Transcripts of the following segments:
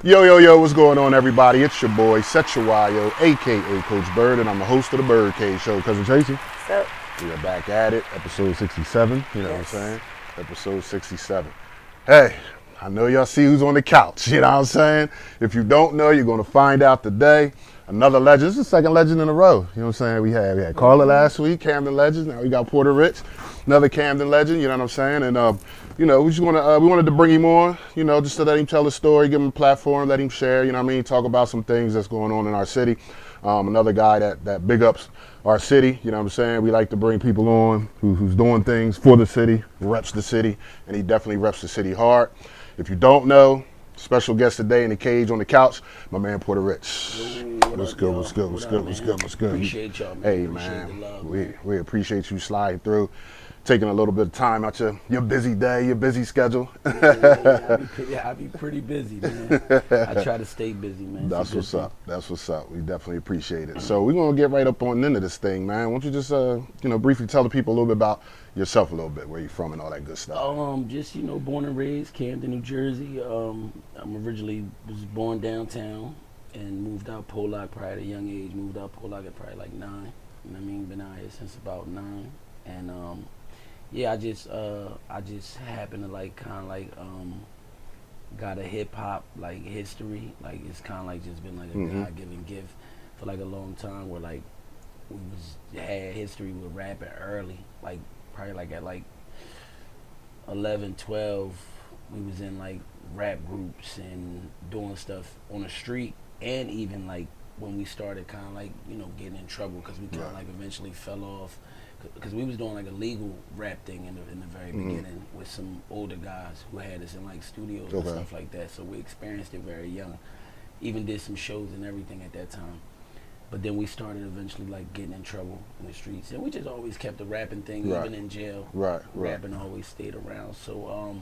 Yo, what's going on, everybody? It's your boy, Sechuayo, a.k.a. Coach Bird, and I'm the host of the BYRDCAGE Show. Cousin Tracey. What's up? We are back at it, episode 67, you know what I'm saying? Episode 67. Hey, I know y'all see who's on the couch, you know what I'm saying? If you don't know, you're going to find out today. Another legend. This is the second legend in a row, you know what I'm saying? We had Carla last week, Camden legend. Now we got PORTA RICH, another Camden legend, you know what I'm saying? And, you know, we wanted to bring him on, you know, just to let him tell his story, give him a platform, let him share, you know what I mean, talk about some things that's going on in our city. Another guy that big ups our city, you know what I'm saying? We like to bring people on who's doing things for the city, reps the city, and he definitely reps the city hard. If you don't know, special guest today in the cage on the couch, my man PORTA RICH. What's good? Appreciate y'all, man. Hey, man, we appreciate you sliding through, taking a little bit of time out your busy day, your busy schedule. I be pretty busy, man. I try to stay busy, man. That's what's up. That's what's up. We definitely appreciate it. So we're gonna get right up on into this thing, man. Why don't you just briefly tell the people a little bit about yourself a little bit, where you from and all that good stuff. Just born and raised Camden, New Jersey. I'm originally was born downtown and moved out Pollock probably at a young age. Moved out Pollock at probably like 9. You know what I mean? Been out here since about 9. And yeah, I just happened to got a hip hop like history. Like it's kind of like just been like a God-given gift for like a long time. Where like had history with rapping early, like probably like at like 11, 12, we was in like rap groups and doing stuff on the street, and even like when we started kind of like getting in trouble because we kind of like eventually fell off. Because we was doing like a legal rap thing in the very beginning with some older guys who had us in like studios and stuff like that. So we experienced it very young. Even did some shows and everything at that time. But then we started eventually like getting in trouble in the streets. And we just always kept the rapping thing, even in jail. Rapping always stayed around. So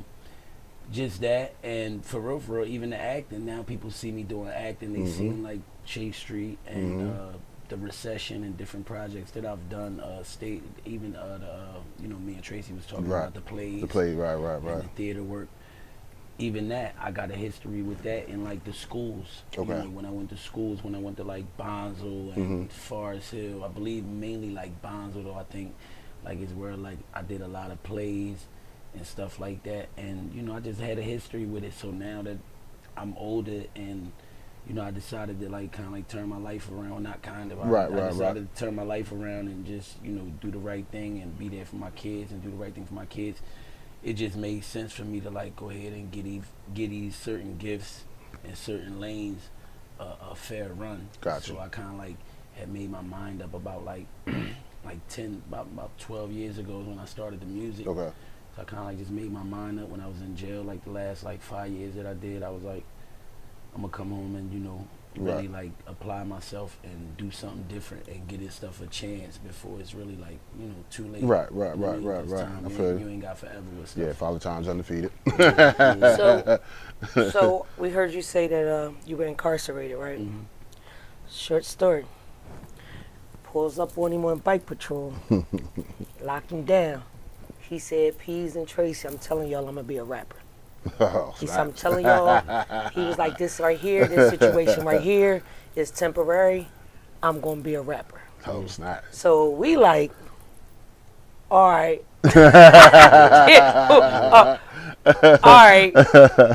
just that, and for real, even the acting. Now people see me doing acting. They see like Chase Street and the Recession and different projects that I've done, me and Tracy was talking about the plays, and the theater work. Even that, I got a history with that in like the schools. When I went to schools, when I went to like Bonsall and Forest Hill, I believe mainly like Bonsall, though I think like is where like I did a lot of plays and stuff like that. And I just had a history with it. So now that I'm older and I decided to like kind of like turn my life around. Not kind of. I decided to turn my life around and just do the right thing and be there for my kids and do the right thing for my kids. It just made sense for me to like go ahead and get these certain gifts and certain lanes a fair run. Gotcha. So I kind of like had made my mind up about like about 12 years ago when I started the music. Okay. So I kind of like just made my mind up when I was in jail. Like the last like 5 years that I did, I was like, I'm gonna come home and really like apply myself and do something different and get this stuff a chance before it's really like too late. Right. I feel you ain't got forever with stuff. Yeah, Father Time's undefeated. So we heard you say that you were incarcerated, right? Short story. Pulls up on him on bike patrol, locked him down. He said, "Peas and Tracy, I'm telling y'all, I'm gonna be a rapper." He said, "I'm telling y'all," he was like, "This right here, this situation right here is temporary. I'm gonna be a rapper." Oh, snap. So we like, all right. All right.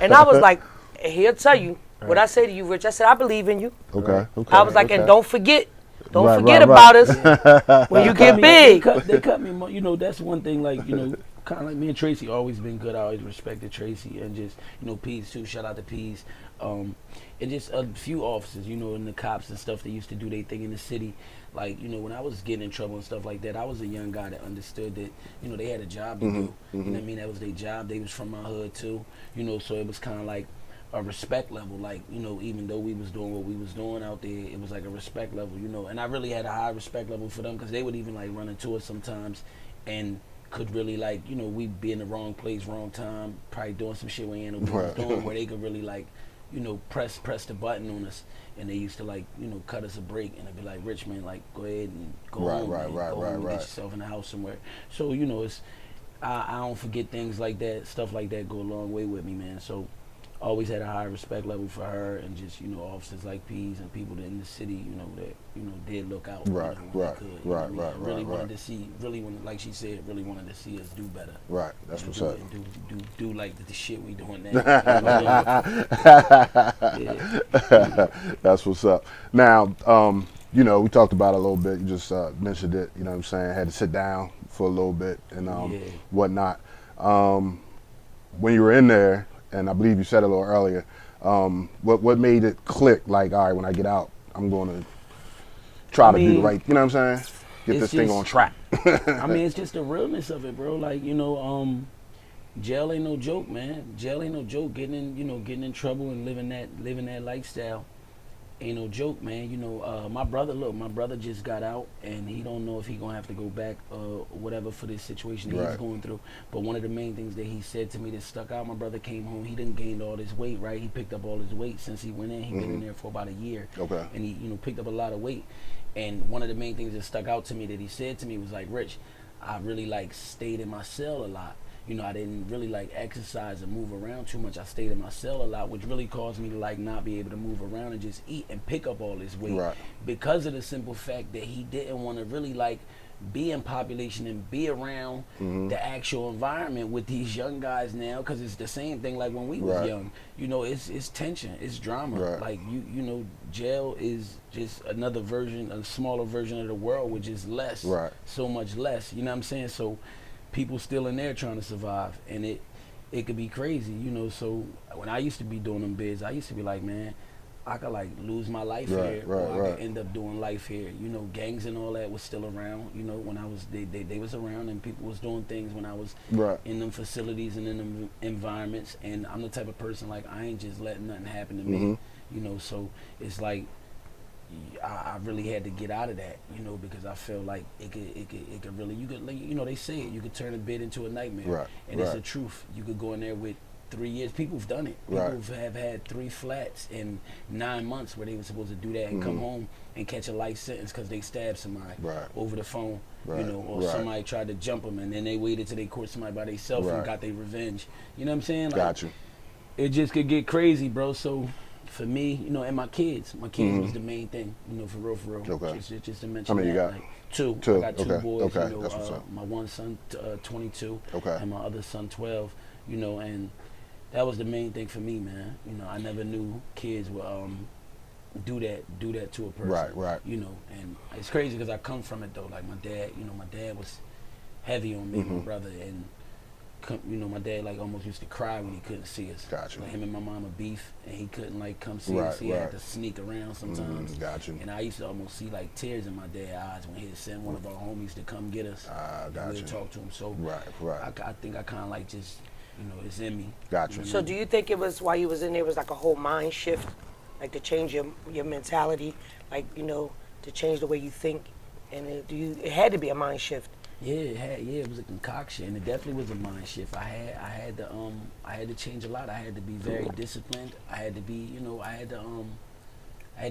And I was like, he'll tell you what I say to you, Rich. I said, I believe in you. Okay. I was like, and don't forget about us when you get big. They cut me. That's one thing. Like kind of like me and Tracy always been good. I always respected Tracy and just Peas too. Shout out to Peas. And just a few officers, and the cops and stuff that used to do their thing in the city. Like when I was getting in trouble and stuff like that, I was a young guy that understood that they had a job to do. You know what I mean? That was their job. They was from my hood too. So it was kind of like a respect level. Like even though we was doing what we was doing out there, it was like a respect level. And I really had a high respect level for them because they would even like run into us sometimes and could really like we be in the wrong place, wrong time, probably doing some shit we ain't know what we was doing, where they could really like press the button on us, and they used to like cut us a break, and they'd be like, "Rich, man, like go ahead and go home, and get yourself in the house somewhere." So it's I don't forget things like that. Stuff like that go a long way with me, man. So always had a high respect level for her, and just officers like Peas and people in the city, that did look out, Right, when right, they could. right, What I mean? right, Really right, wanted right. to see, like she said, really wanted to see us do better. Right, that's And what's do, up. and do like the shit we doing now. Yeah. That's what's up. Now, we talked about it a little bit. You just mentioned it. You know what I'm saying? Had to sit down for a little bit and Yeah. whatnot. When you were in there, and I believe you said it a little earlier, what made it click? Like, all right, when I get out, I'm going to try to do the right. You know what I'm saying? Get it's this thing just- on track. I mean, it's just the realness of it, bro. Like, jail ain't no joke, man. Jail ain't no joke. Getting in trouble and living that lifestyle ain't no joke, man. My brother just got out, and he don't know if he gonna have to go back whatever for this situation that he's Right. going through. But one of the main things that he said to me that stuck out, my brother came home, he done gained all this weight, right? He picked up all his weight since he went in. He been in there for about a year. Okay. And he, picked up a lot of weight. And one of the main things that stuck out to me that he said to me was like, Rich, I really stayed in my cell a lot. I didn't really exercise and move around too much. I stayed in my cell a lot, which really caused me to not be able to move around and just eat and pick up all this weight. Right. Because of the simple fact that he didn't want to really be in population and be around the actual environment with these young guys now, because it's the same thing like when we was Right. young. It's tension, it's drama. Right. Like jail is just another version, a smaller version of the world, which is less, Right. so much less. You know what I'm saying? So people still in there trying to survive, and it could be crazy. So when I used to be doing them bids, I used to be like, man, I could lose my life Right, here, right, or I right. could end up doing life here. Gangs and all that was still around. When I was they was around, and people was doing things when I was Right. in them facilities and in them environments. And I'm the type of person I ain't just letting nothing happen to me. So it's I really had to get out of that, because I feel like it could really, they say it, you could turn a bid into a nightmare. Right, And it's right. the truth. You could go in there with 3 years. People have done it. Right. People have had 3 flats in 9 months where they were supposed to do that and come home and catch a life sentence because they stabbed somebody Right. over the phone, Right, or right. somebody tried to jump them and then they waited till they caught somebody by themselves Right. and got their revenge. You know what I'm saying? Got you. It just could get crazy, bro. So for me, and my kids was the main thing, for real. Okay. Just to mention How many you that, got? Two. Two. I got 2 Okay. boys. Okay. That's what's up. My one son, 22, Okay. and my other son, 12. And that was the main thing for me, man. I never knew kids would do that to a person. Right, right. And it's crazy because I come from it though. Like my dad was heavy on me, my brother, and my dad almost used to cry when he couldn't see us. Gotcha. Him and my mama beef, and he couldn't come see Right, us. He had right. to sneak around sometimes. Got you. And I used to almost see tears in my dad's eyes when he'd send one of our homies to come get us. And Got we'd you. talk to him. So Right. I think I kind of just, it's in me. Got you. So do you think it was while you was in there was a whole mind shift, to change your mentality, to change the way you think, and it had to be a mind shift. Yeah, it was a concoction, and it definitely was a mind shift. I had to change a lot. I had to be very disciplined. I had to be, I had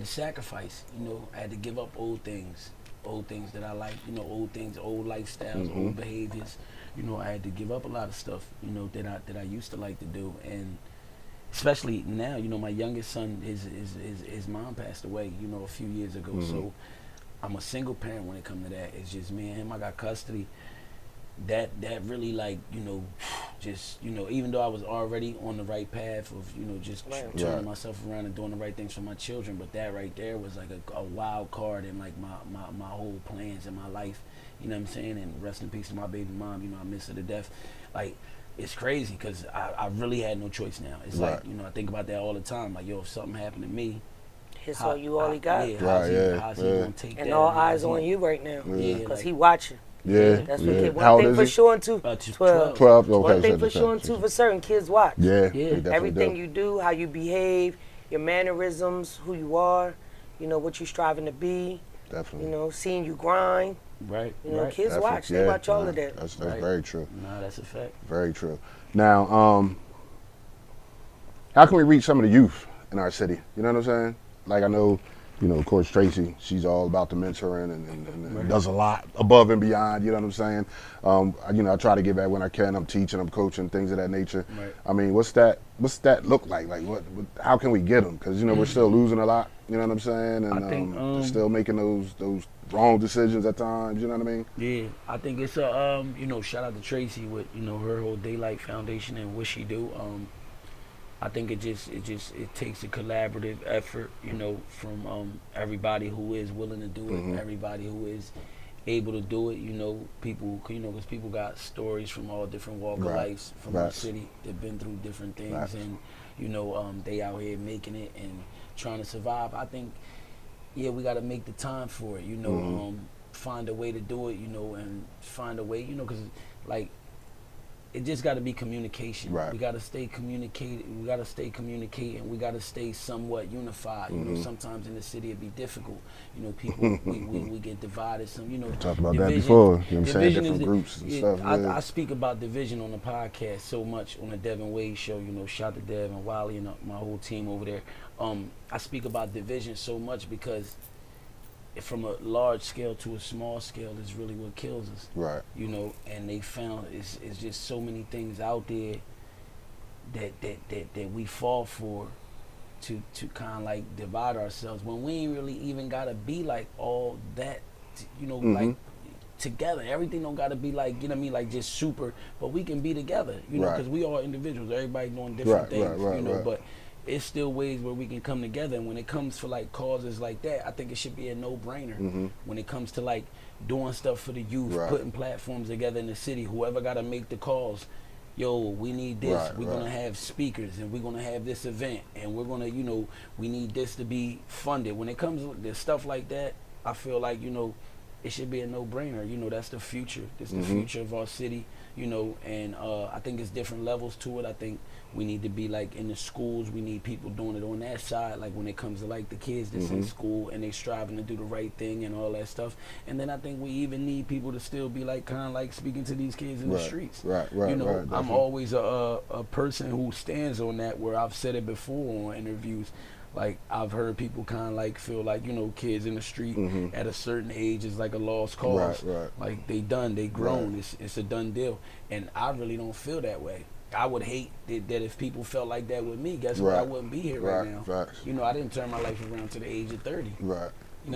to sacrifice. I had to give up old things that I like. Old things, old lifestyles, old behaviors. I had to give up a lot of stuff. That I used to like to do, and especially now. My youngest son, his mom passed away. A few years ago, so. I'm a single parent when it comes to that. It's just me and him. I got custody. That really just even though I was already on the right path of just Right. turning Right. myself around and doing the right things for my children, but that right there was a wild card in my whole plans in my life. You know what I'm saying? And rest in peace to my baby mom. I miss her to death. It's crazy because I really had no choice now. It's Right. I think about that all the time. If something happened to me. It's all you all he got. Yeah, Right, how's he yeah. gonna take And that? all How's eyes he- on you right now. Yeah, Because he watching. Yeah. That's yeah. what kid. How One old thing is for he? sure and two. 12. 12. Okay. One thing so for sure and two for certain, kids watch. Yeah. Yeah. They definitely Everything do. you do, how you behave, your mannerisms, who you are, what you striving to be, Definitely. seeing you grind. Right. Kids Definitely. watch. They Yeah, watch all nah, of that. That's Right. very true. Nah, that's a fact. Very true. Now, how can we reach some of the youth in our city? You know what I'm saying? I know You know, Coach Tracy, she's all about the mentoring and does a lot above and beyond. You know what I'm saying? You know, I try to give back when I can. I'm teaching, I'm coaching, things of that nature. Right. I mean, what's that look like? Like, how can we get them? Because, you know, we're still losing a lot. You know what I'm saying? And I think, still making those wrong decisions at times. You know what I mean? Yeah, I think it's a you know, shout out to Tracy with, you know, her whole Daylight Foundation and what she do. I think it takes a collaborative effort, you know, from everybody who is willing to do it, everybody who is able to do it. You know, people, you know, because people got stories from all different walks of life from our city. They've been through different things, and you know, they out here making it and trying to survive. I think, yeah, we got to make the time for it. You know, find a way to do it. You know, and find a way. You know, because like, it just got to be communication. Right. We got to stay communicating. We got to stay communicating. We got to stay somewhat unified. You know, sometimes in the city it'd be difficult. You know, people we get divided. Some, you know, We talked about that division- before. You know what I'm saying? division Different is groups and stuff. I speak about division on the podcast so much on the Devin Wade show. You know, shout to Dev and Wiley and my whole team over there. I speak about division so much because from a large scale to a small scale is really what kills us. Right. You know, and they found it's just so many things out there that we fall for to kind of like divide ourselves when we ain't really even gotta be like all that, you know, like together. Everything don't gotta be like, you know what I mean, like just super, but we can be together, you know, because we all individuals. Everybody doing different things, you know, but it's still ways where we can come together. And when it comes for like causes like that, I think it should be a no-brainer. When it comes to like doing stuff for the youth, putting platforms together in the city, whoever got to make the calls, yo, we need this. We're going to have speakers and we're going to have this event and we're going to, you know, we need this to be funded. When it comes to stuff like that, I feel like, you know, it should be a no-brainer. You know, that's the future. It's the future of our city, you know, and I think it's different levels to it. I think we need to be like in the schools. We need people doing it on that side, like when it comes to like the kids that's in school and they striving to do the right thing and all that stuff. And then I think we even need people to still be like kind of like speaking to these kids in the streets. You know, I'm always a person who stands on that, where I've said it before on interviews. Like, I've heard people kind of like feel like, you know, kids in the street at a certain age is like a lost cause. Like, they grown. It's a done deal. And I really don't feel that way. I would hate that if people felt like that with me. Guess what? I wouldn't be here right now. You know, I didn't turn my life around to the age of 30. You know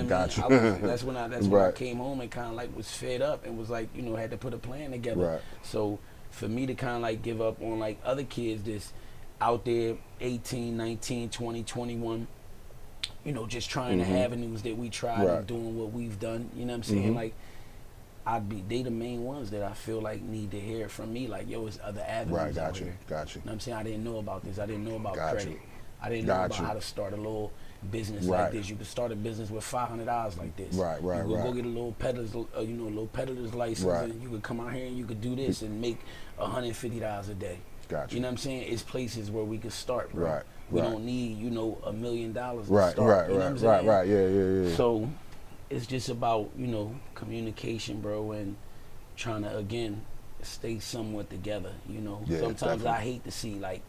what I mean? That's when I came home and kind of like was fed up and was like, you know, had to put a plan together. So for me to kind of like give up on like other kids that's out there 18, 19, 20, 21, you know, just trying the avenues that we tried and doing what we've done, you know what I'm saying? Like, they the main ones that I feel like need to hear from me, like, yo, it's other avenues out here. You know what I'm saying? I didn't know about this. I didn't know about credit. I didn't know about how to start a little business like this. You could start a business with $500 like this. You could go get a little peddler's license, and you could come out here and you could do this and make $150 a day. You know what I'm saying? It's places where we could start, bro. We don't need, you know, $1 million to start. You know what I'm saying? Yeah. So it's just about, you know, communication, bro, and trying to, again, stay somewhat together, you know. Sometimes I hate to see, like,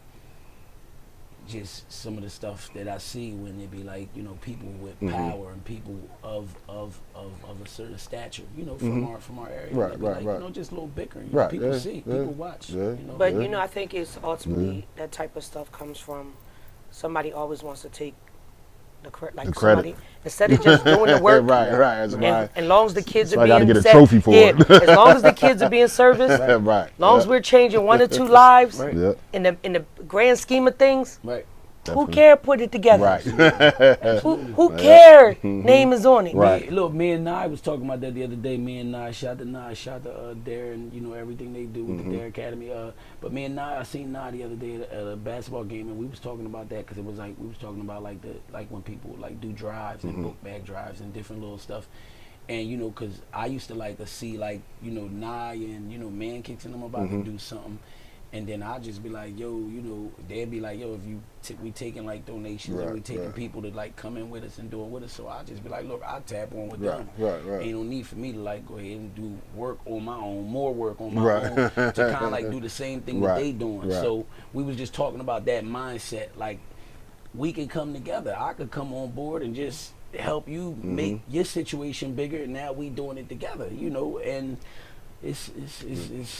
just some of the stuff that I see when it be like, you know, people with power and people of a certain stature, you know, from our area. Like, you know, just a little bickering. You know, people see, people watch. You know? But you know, I think it's ultimately that type of stuff comes from somebody always wants to take the credit. Somebody, instead of just doing the work. And long as the kids are being get a trophy for it. As long as the kids are being serviced, long as we're changing 1 or 2 lives in the grand scheme of things. Who care? Put it together. Who care? Name is on it. Look, me and Nye was talking about that the other day. Me and Nye, shout to Darren, you know, everything they do with the Dare Academy. But me and Nye, I seen Nye the other day at a basketball game, and we was talking about that because it was like we was talking about like when people like do drives and book bag drives and different little stuff. And you know, cause I used to like to see like, you know, Nye and, you know, Man Kicks and them about to do something. And then I just be like, yo, you know, they'd be like, yo, if we taking like donations and we taking people to like come in with us and do it with us. So I just be like, look, I'll tap on with them. Ain't no need for me to like go ahead and do work on my own, more work on my own, to kind of like do the same thing that they doing. So we was just talking about that mindset. Like, we can come together. I could come on board and just help you make your situation bigger, and now we doing it together, you know, and it's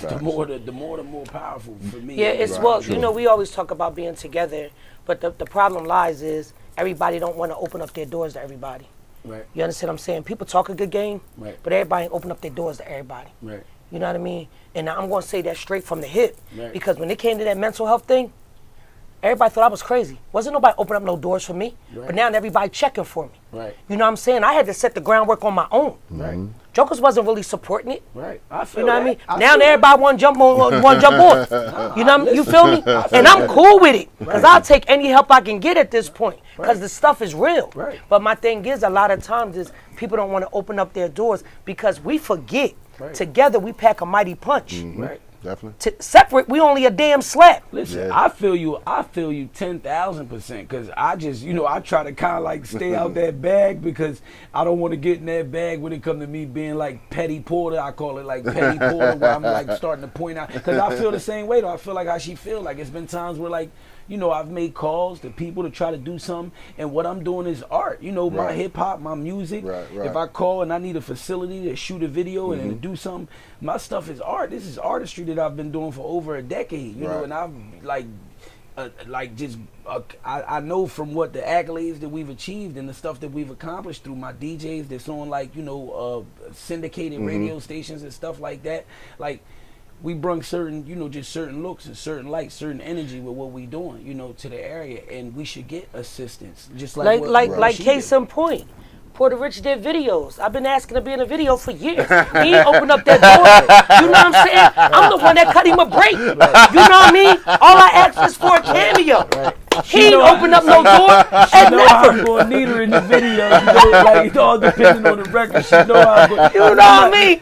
the more powerful for me. Yeah, it's you know, we always talk about being together, but the problem lies is everybody don't want to open up their doors to everybody. Right. You understand what I'm saying? People talk a good game, right, but everybody ain't open up their doors to everybody. Right. You know what I mean? And I'm going to say that straight from the hip, right, because when it came to that mental health thing, everybody thought I was crazy. Wasn't nobody opening up no doors for me, right, but now everybody checking for me. Right. You know what I'm saying? I had to set the groundwork on my own. Right. Jokers wasn't really supporting it. Right. I feel you know that. what I mean? Now everybody want to jump on, want to jump on. You know what I mean? You feel me? And I'm cool with it, because I'll take any help I can get at this point, because the stuff is real. Right. But my thing is, a lot of times is people don't want to open up their doors because we forget. Right. Together we pack a mighty punch. Right. Definitely. Separate, we only a damn slap. Listen, I feel you 10,000%, because I just, you know, I try to kind of like stay out that bag, because I don't want to get in that bag when it comes to me being like petty Porter. I call it like petty Porter, where I'm like starting to point out, because I feel the same way though. I feel like how she feel. Like it's been times where like, you know, I've made calls to people to try to do something, and what I'm doing is art. You know, my hip hop, my music. Right. If I call and I need a facility to shoot a video and to do something, my stuff is art. This is artistry that I've been doing for over a decade. You know, and I'm I know from what the accolades that we've achieved and the stuff that we've accomplished through my DJs that's on like, you know, syndicated radio stations and stuff like that. Like, we bring certain, you know, just certain looks and certain lights, certain energy with what we doing, you know, to the area, and we should get assistance. Just like case in point. Porta Rich did videos. I've been asking to be in a video for years. He ain't opened up that door. You know what I'm saying? I'm the one that cut him a break. You know what I mean? All I asked is for a cameo. He ain't opened up no door. And never. I'm going to need her in the video. You know, like, it all depending on the record. She know how I'm going to. You know what I mean?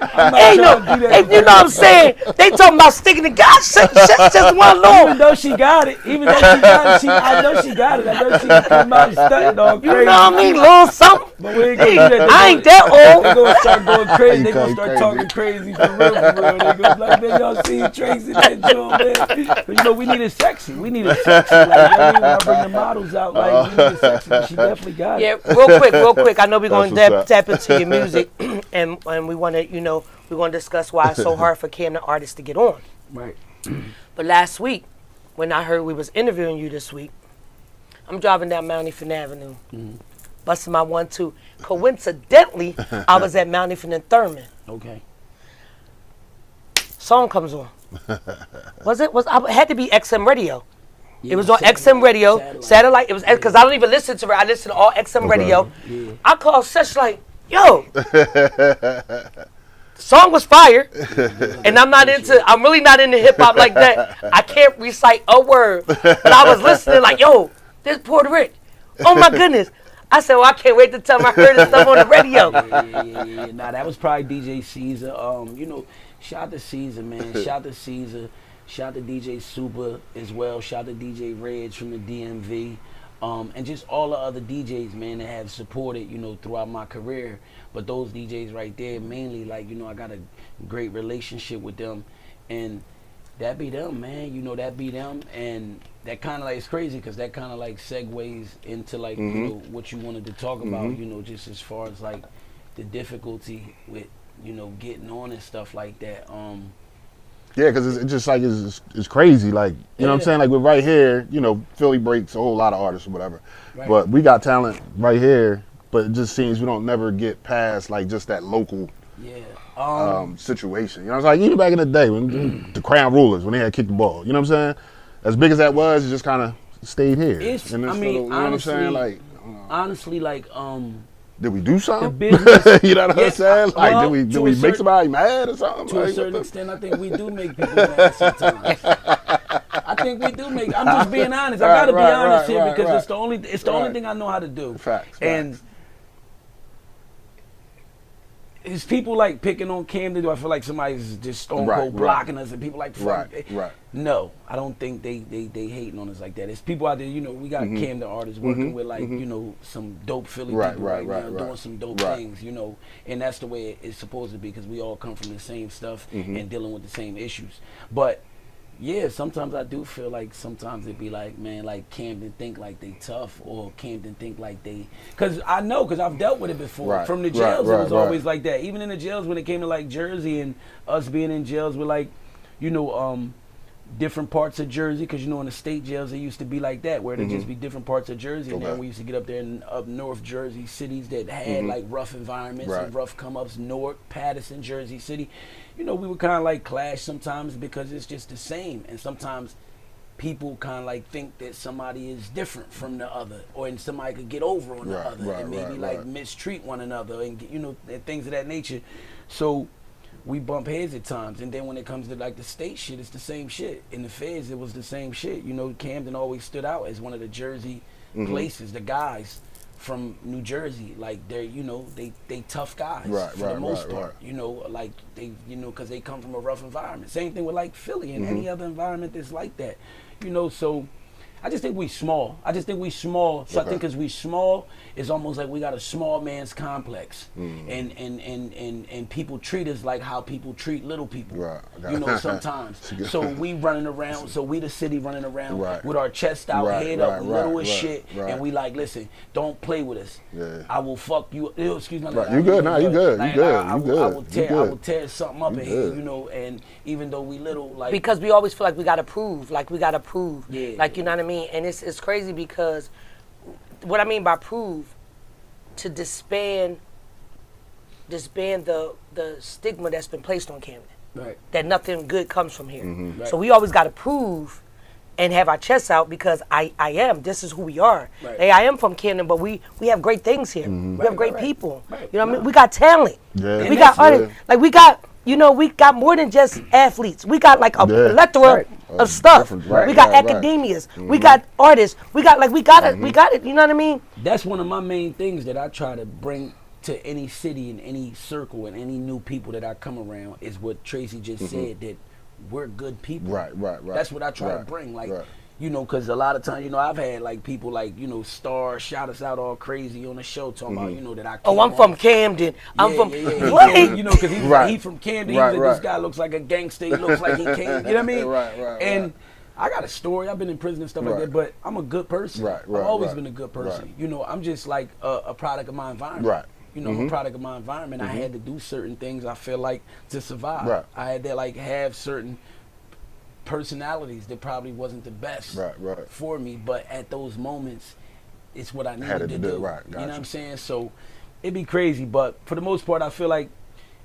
You know what I'm saying? They talking about sticking the God shit just one long. Even though she got it, I know she got it. I know she came out and stunned all crazy. You know what I mean? Little something. But we ain't gonna do that. I ain't that old. They gonna start going crazy. They gonna start talking crazy for real. They gonna be like, man, y'all see Tracy that joint, man. But you know, we need it sexy. Like, you know what I mean? When I bring the models out, like, we need it sexy. But she definitely got it. Yeah, real quick. I know we're going to tap into your music, and we want to, you know, we're going to discuss why it's so hard for Camden artists to get on. Right. But last week, when I heard we was interviewing you this week, I'm driving down Mount Ethan Avenue, busting my 1-2. Coincidentally, I was at Mount Ethan and Thurman. Okay. Song comes on. It had to be XM radio. Yeah, it was on XM radio, satellite. It was because I don't even listen to it. I listen to all XM radio. Yeah. I called Sesh like, yo, the song was fire, and I'm really not into hip hop like that. I can't recite a word, but I was listening like, yo, this Porta Rich. Oh my goodness. I said, well, I can't wait to tell him I heard this stuff on the radio. Yeah. Nah, that was probably DJ Caesar. You know, shout out to Caesar, man. Shout out to Caesar. Shout out to DJ Super as well. Shout out to DJ Reg from the DMV. And just all the other DJs, man, that have supported, you know, throughout my career. But those DJs right there, mainly, like, you know, I got a great relationship with them. And that be them, man. You know, that be them. And that kind of like, it's crazy because that kind of like segues into like, you know, what you wanted to talk about, you know, just as far as like the difficulty with, you know, getting on and stuff like that. Yeah, because it's just like, it's crazy. Like, you know what I'm saying? Like, we're right here, you know, Philly breaks a whole lot of artists or whatever. Right. But we got talent right here, but it just seems we don't never get past like just that local situation. You know, it's like even back in the day when the Crown Rulers, when they had kicked the ball, you know what I'm saying? As big as that was, it just kind of stayed here. I mean, honestly, you know what I'm saying? Honestly, like, did we do something? The business, you know what I'm saying? Like, well, did we make somebody mad or something? To a certain extent, I think we do make people mad sometimes. I think we do make. I'm just being honest. I gotta be honest here because it's the only thing I know how to do. Facts. And is people like picking on Camden? Do I feel like somebody's just stone cold blocking us and people like fuck? Right. No, I don't think they hating on us like that. It's people out there, you know, we got Camden artists working with like, you know, some dope Philly people right now doing some dope things, you know, and that's the way it's supposed to be because we all come from the same stuff and dealing with the same issues. But Yeah, sometimes I do feel like sometimes it be like, man, like Camden think like they tough, or Camden think like they, because I've dealt with it before. Right, From the right, jails, it right, was right. always like that. Even in the jails when it came to like Jersey and us being in jails with like, you know, different parts of Jersey, because you know in the state jails it used to be like that, where it'd just be different parts of Jersey, and then we used to get up there in up North Jersey cities that had like rough environments and rough come-ups, Newark, Patterson, Jersey City. You know, we would kind of like clash sometimes because it's just the same, and sometimes people kind of like think that somebody is different from the other, or and somebody could get over on the other, and maybe like mistreat one another, and you know, and things of that nature. So we bump heads at times, and then when it comes to like the state shit, it's the same shit. In the feds, it was the same shit. You know, Camden always stood out as one of the Jersey places. The guys from New Jersey, like they're, you know, they tough guys for the most part. You know, like they, you know, because they come from a rough environment. Same thing with like Philly and any other environment that's like that. You know, so I just think we small. So I think because we small, it's almost like we got a small man's complex, and people treat us like how people treat little people. You know, sometimes. So we running around. So we the city running around with our chest out, head up, little as shit, and we like, listen, don't play with us. I will fuck you. Excuse me. You good? Nah, you good. Like, You good. I You good. will tear something up in here. You know, and even though we little, like, because we always feel like we gotta prove, Yeah. like, you know what I mean. And it's crazy because what I mean by prove, to disband the stigma that's been placed on Camden. Right. That nothing good comes from here. So we always got to prove and have our chests out because this is who we are. Hey, I am from Camden, but we have great things here. We have great people. You know what I mean? We got talent. We got artists. Like we got more than just athletes. We got like a plethora of stuff. We got academias. We got artists. We got it. You know what I mean? That's one of my main things that I try to bring to any city and any circle and any new people that I come around is what Tracy just said, that we're good people. Right. That's what I try to bring. Like, you know, because a lot of times, you know, I've had like people like, you know, stars shout us out all crazy on the show talking about, you know, that I came I'm from Camden. I'm from what? You know, because he from Camden. He was like, this guy looks like a gangster. He looks like he came. You know what I mean? And I got a story. I've been in prison and stuff like that, but I'm a good person. I've always been a good person. You know, I'm just like a product of my environment. You know, I'm a product of my environment. I had to do certain things, I feel like, to survive. I had to like have certain personalities that probably wasn't the best for me, but at those moments, it's what I needed to do. You know what I'm saying? So it'd be crazy, but for the most part, I feel like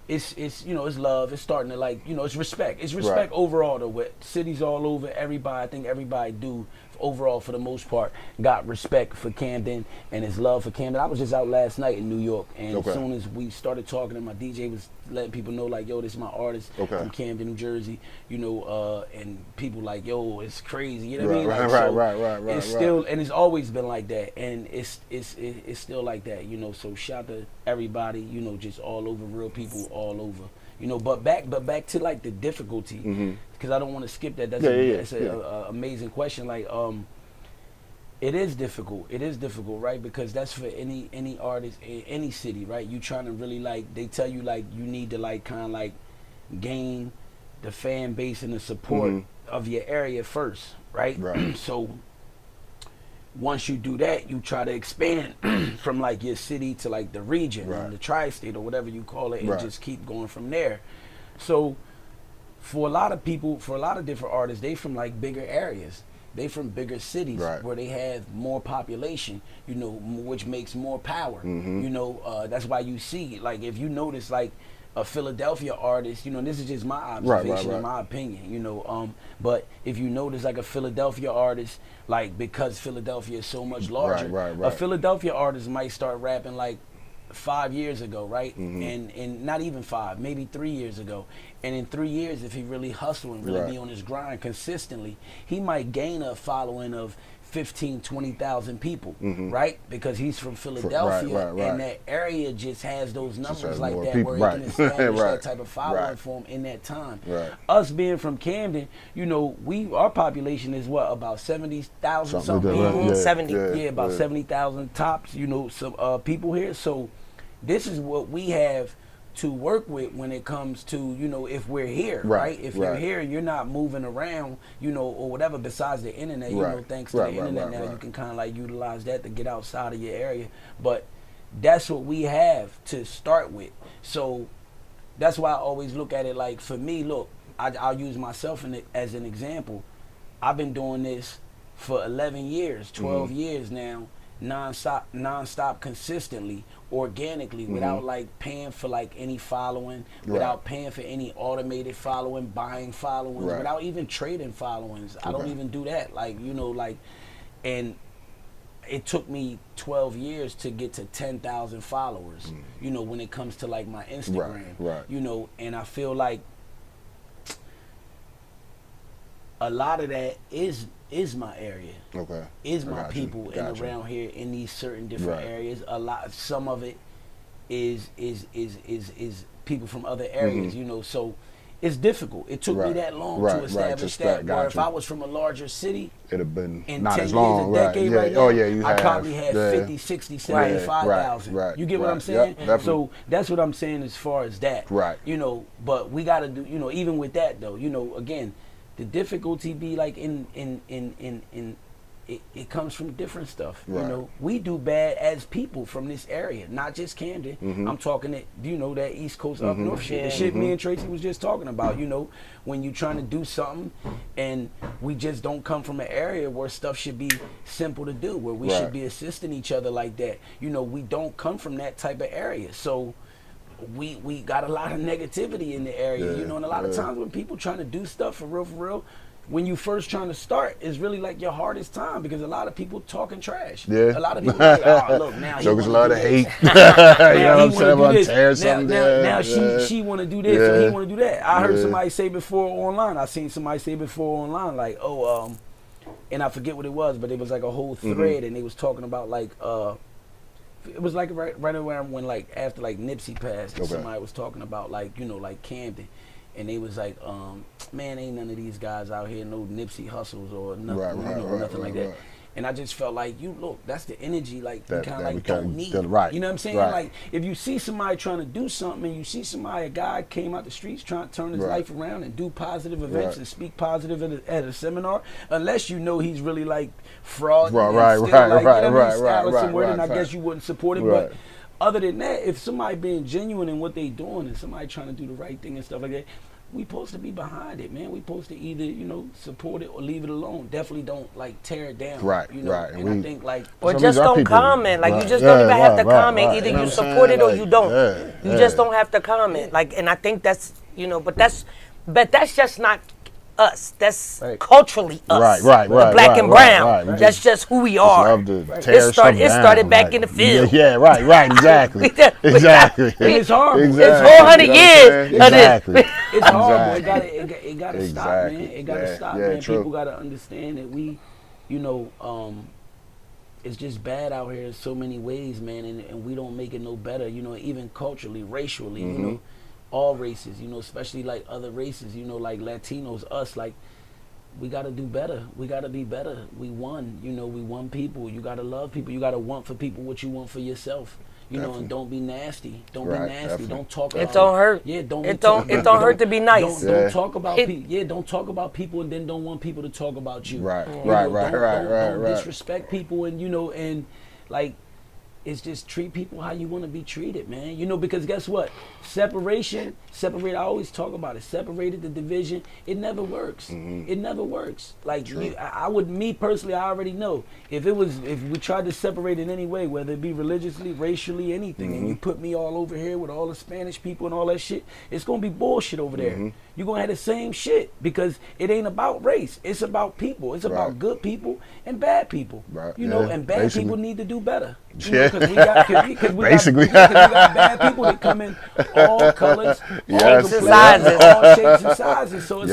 it's you know, it's love. It's starting to like, you know, it's respect. It's respect overall though. With cities all over, everybody, I think everybody do overall for the most part got respect for Camden and his love for Camden. I was just out last night in New York, and as soon as we started talking, and my DJ was letting people know like, yo, this is my artist from Camden, New Jersey, you know, and people like, yo, it's crazy, you know what I mean? Like, it's still, and it's always been like that, and it's still like that, you know. So shout to everybody, you know, just all over, real people all over. You know, but back to like the difficulty, because I don't want to skip that. That's an amazing question. Like, it is difficult. It is difficult, right? Because that's for any artist in any city, right? You trying to really like, they tell you like you need to like kind of like gain the fan base and the support of your area first, right? So once you do that, you try to expand from like your city to like the region, the tri-state or whatever you call it, and just keep going from there. So for a lot of people, for a lot of different artists, they from like bigger areas. They from bigger cities where they have more population, you know, which makes more power. You know, that's why you see, like, if you notice, like, a Philadelphia artist, you know, this is just my observation and my opinion, you know, but if you notice like a Philadelphia artist, like, because Philadelphia is so much larger, a Philadelphia artist might start rapping like 5 years ago, right? And not even 5, maybe 3 years ago. And in 3 years, if he really hustle and really be on his grind consistently, he might gain a following of 15, 20,000 people, right? Because he's from Philadelphia, and that area just has those numbers like that, where he can establish that type of following for him in that time. Us being from Camden, you know, our population is what, about 70,000 something? 70. Yeah, about 70,000 tops, you know, some people here. So this is what we have to work with when it comes to, you know, if we're here, Right, right? If you're here and you're not moving around, you know, or whatever besides the internet, you know, thanks to the internet now, you can kind of like utilize that to get outside of your area. But that's what we have to start with. So that's why I always look at it like, for me, look, I'll use myself as an example. I've been doing this for 11 years, 12 years now, non-stop consistently, organically, without like paying for like any following, without paying for any automated following, buying followings, without even trading followings. I don't even do that. Like, you know, like, and it took me 12 years to get to 10,000 followers, you know, when it comes to like my Instagram, you know, and I feel like a lot of that is my area. Is my people and around here in these certain different areas. A lot, some of it is people from other areas, you know. So it's difficult. It took me that long to establish that. Where if I was from a larger city, it'd have been in not 10 as long. years, a decade right now, I probably had 50, 60, 75,000. You get what I'm saying? So that's what I'm saying as far as that. You know, but we got to do, you know, even with that though, you know, again, the difficulty be like it comes from different stuff. You know, we do bad as people from this area, not just Camden. I'm talking that, you know, that East Coast up north shit. The shit me and Tracy was just talking about, you know, when you trying to do something and we just don't come from an area where stuff should be simple to do, where we should be assisting each other like that. You know, we don't come from that type of area. So we got a lot of negativity in the area, you know, and a lot of times when people trying to do stuff for real, when you first trying to start, it's really like your hardest time because a lot of people talking trash. A lot of people like, oh, look, now jokers love to hate. Now he want to do this. Now she want to do this, or he want to do that. I heard somebody say before online, I seen somebody say before online, like, and I forget what it was, but it was like a whole thread, and they was talking about like, it was like right around when like after like Nipsey passed, and somebody was talking about like, you know, like Camden, and they was like, man, ain't none of these guys out here no Nipsey hustles or nothing, nothing like that. And I just felt like, you look, that's the energy like you kind of like don't need. You know what I'm saying? Like if you see somebody trying to do something, and you see somebody, a guy came out the streets trying to turn his life around and do positive events and speak positive at a seminar, unless you know he's really like fraud, and I guess you wouldn't support it. But other than that, if somebody being genuine in what they doing and somebody trying to do the right thing and stuff like that, we supposed to be behind it, man. We supposed to either, you know, support it or leave it alone. Definitely don't like tear it down. You know? And I think like, or just don't comment. Like you just don't even have to comment. Either you support it or you don't. You just don't have to comment. Like, and I think that's, you know, but that's just not us. That's culturally us. The black and brown. That's just who we are. It started back in the field. Exactly. It's horrible. It's 400 years. It's horrible. It gotta stop, man. It gotta stop, man. People gotta understand that we, you know, it's just bad out here in so many ways, man, and we don't make it no better, you know, even culturally, racially, you know. All races, you know, especially like other races, you know, like Latinos, us, like, we got to do better. We got to be better. We won, you know, we won people. You got to love people. You got to want for people what you want for yourself, you know, and don't be nasty. Don't be nasty. Don't talk about it. Don't hurt. Yeah, don't hurt to be nice. Don't talk about people. Yeah, don't talk about people and then don't want people to talk about you. Don't disrespect people, and, you know, and like, it's just treat people how you want to be treated, man. You know, because guess what? Separate, I always talk about it. Separated the division, it never works. It never works. Like, me personally, I already know. If we tried to separate in any way, whether it be religiously, racially, anything, and you put me all over here with all the Spanish people and all that shit, it's going to be bullshit over there. You're going to have the same shit because it ain't about race. It's about people. It's about good people and bad people. You know, and bad people need to do better. You know, because we got bad people that come in all colors, all sizes, all shapes and sizes. So it's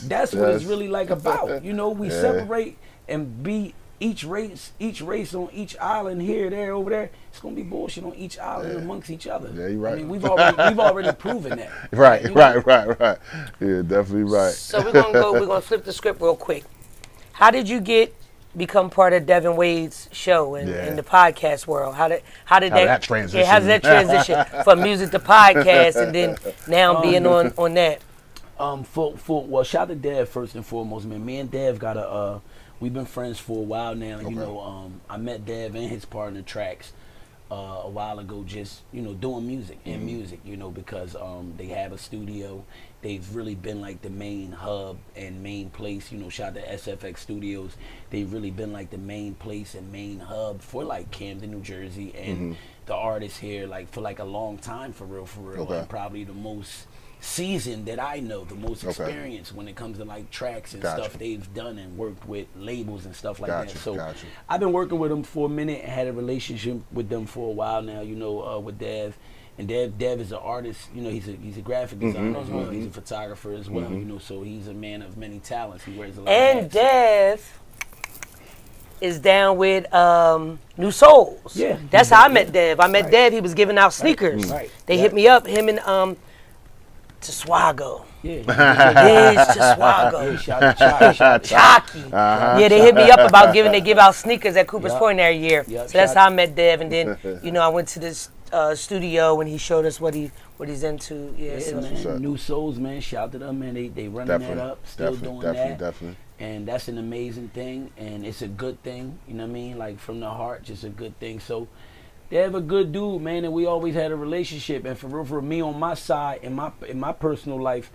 that's what it's really like about. You know, we separate and be each race on each island here, there, over there. It's gonna be bullshit on each island amongst each other. Yeah, you're right. I mean, we've already proven that. Right. Yeah, definitely right. So we're gonna flip the script real quick. How did you get become part of Devin Wade's show in the podcast world? How did that transition? Yeah, how did that transition from music to podcast, and then now being on that? Well, shout out to Dev first and foremost, man. Me and Dev got we've been friends for a while now. You know, I met Dev and his partner Trax a while ago, just doing music and music. Because they have a studio. They've really been like the main hub and main place. Shout out to SFX Studios. They've really been like the main place and main hub for like Camden, New Jersey, and the artists here like for like a long time, for real, and probably the most seasoned that I know, the most experienced when it comes to like tracks and stuff they've done and worked with labels and stuff like that. So I've been working with them for a minute and had a relationship with them for a while now, with Dev. And Dev is an artist, he's a graphic designer as well. He's a photographer as well, so he's a man of many talents. He wears a lot of hats. Dev is down with New Souls. Yeah. That's how I met Dev. I met Dev, he was giving out sneakers. They hit me up, him and Toswago. Yeah. Toswago. Chalky. Yeah, they hit me up about they give out sneakers at Cooper's Point every year. So that's how I met Dev, and then I went to this studio and he showed us what he's into. Man. New Souls, man. Shout to them, man. They running that up, still doing that. Definitely. And that's an amazing thing, and it's a good thing. You know what I mean? Like from the heart, just a good thing. So they have a good dude, man, and we always had a relationship. And for me on my side, in my personal life,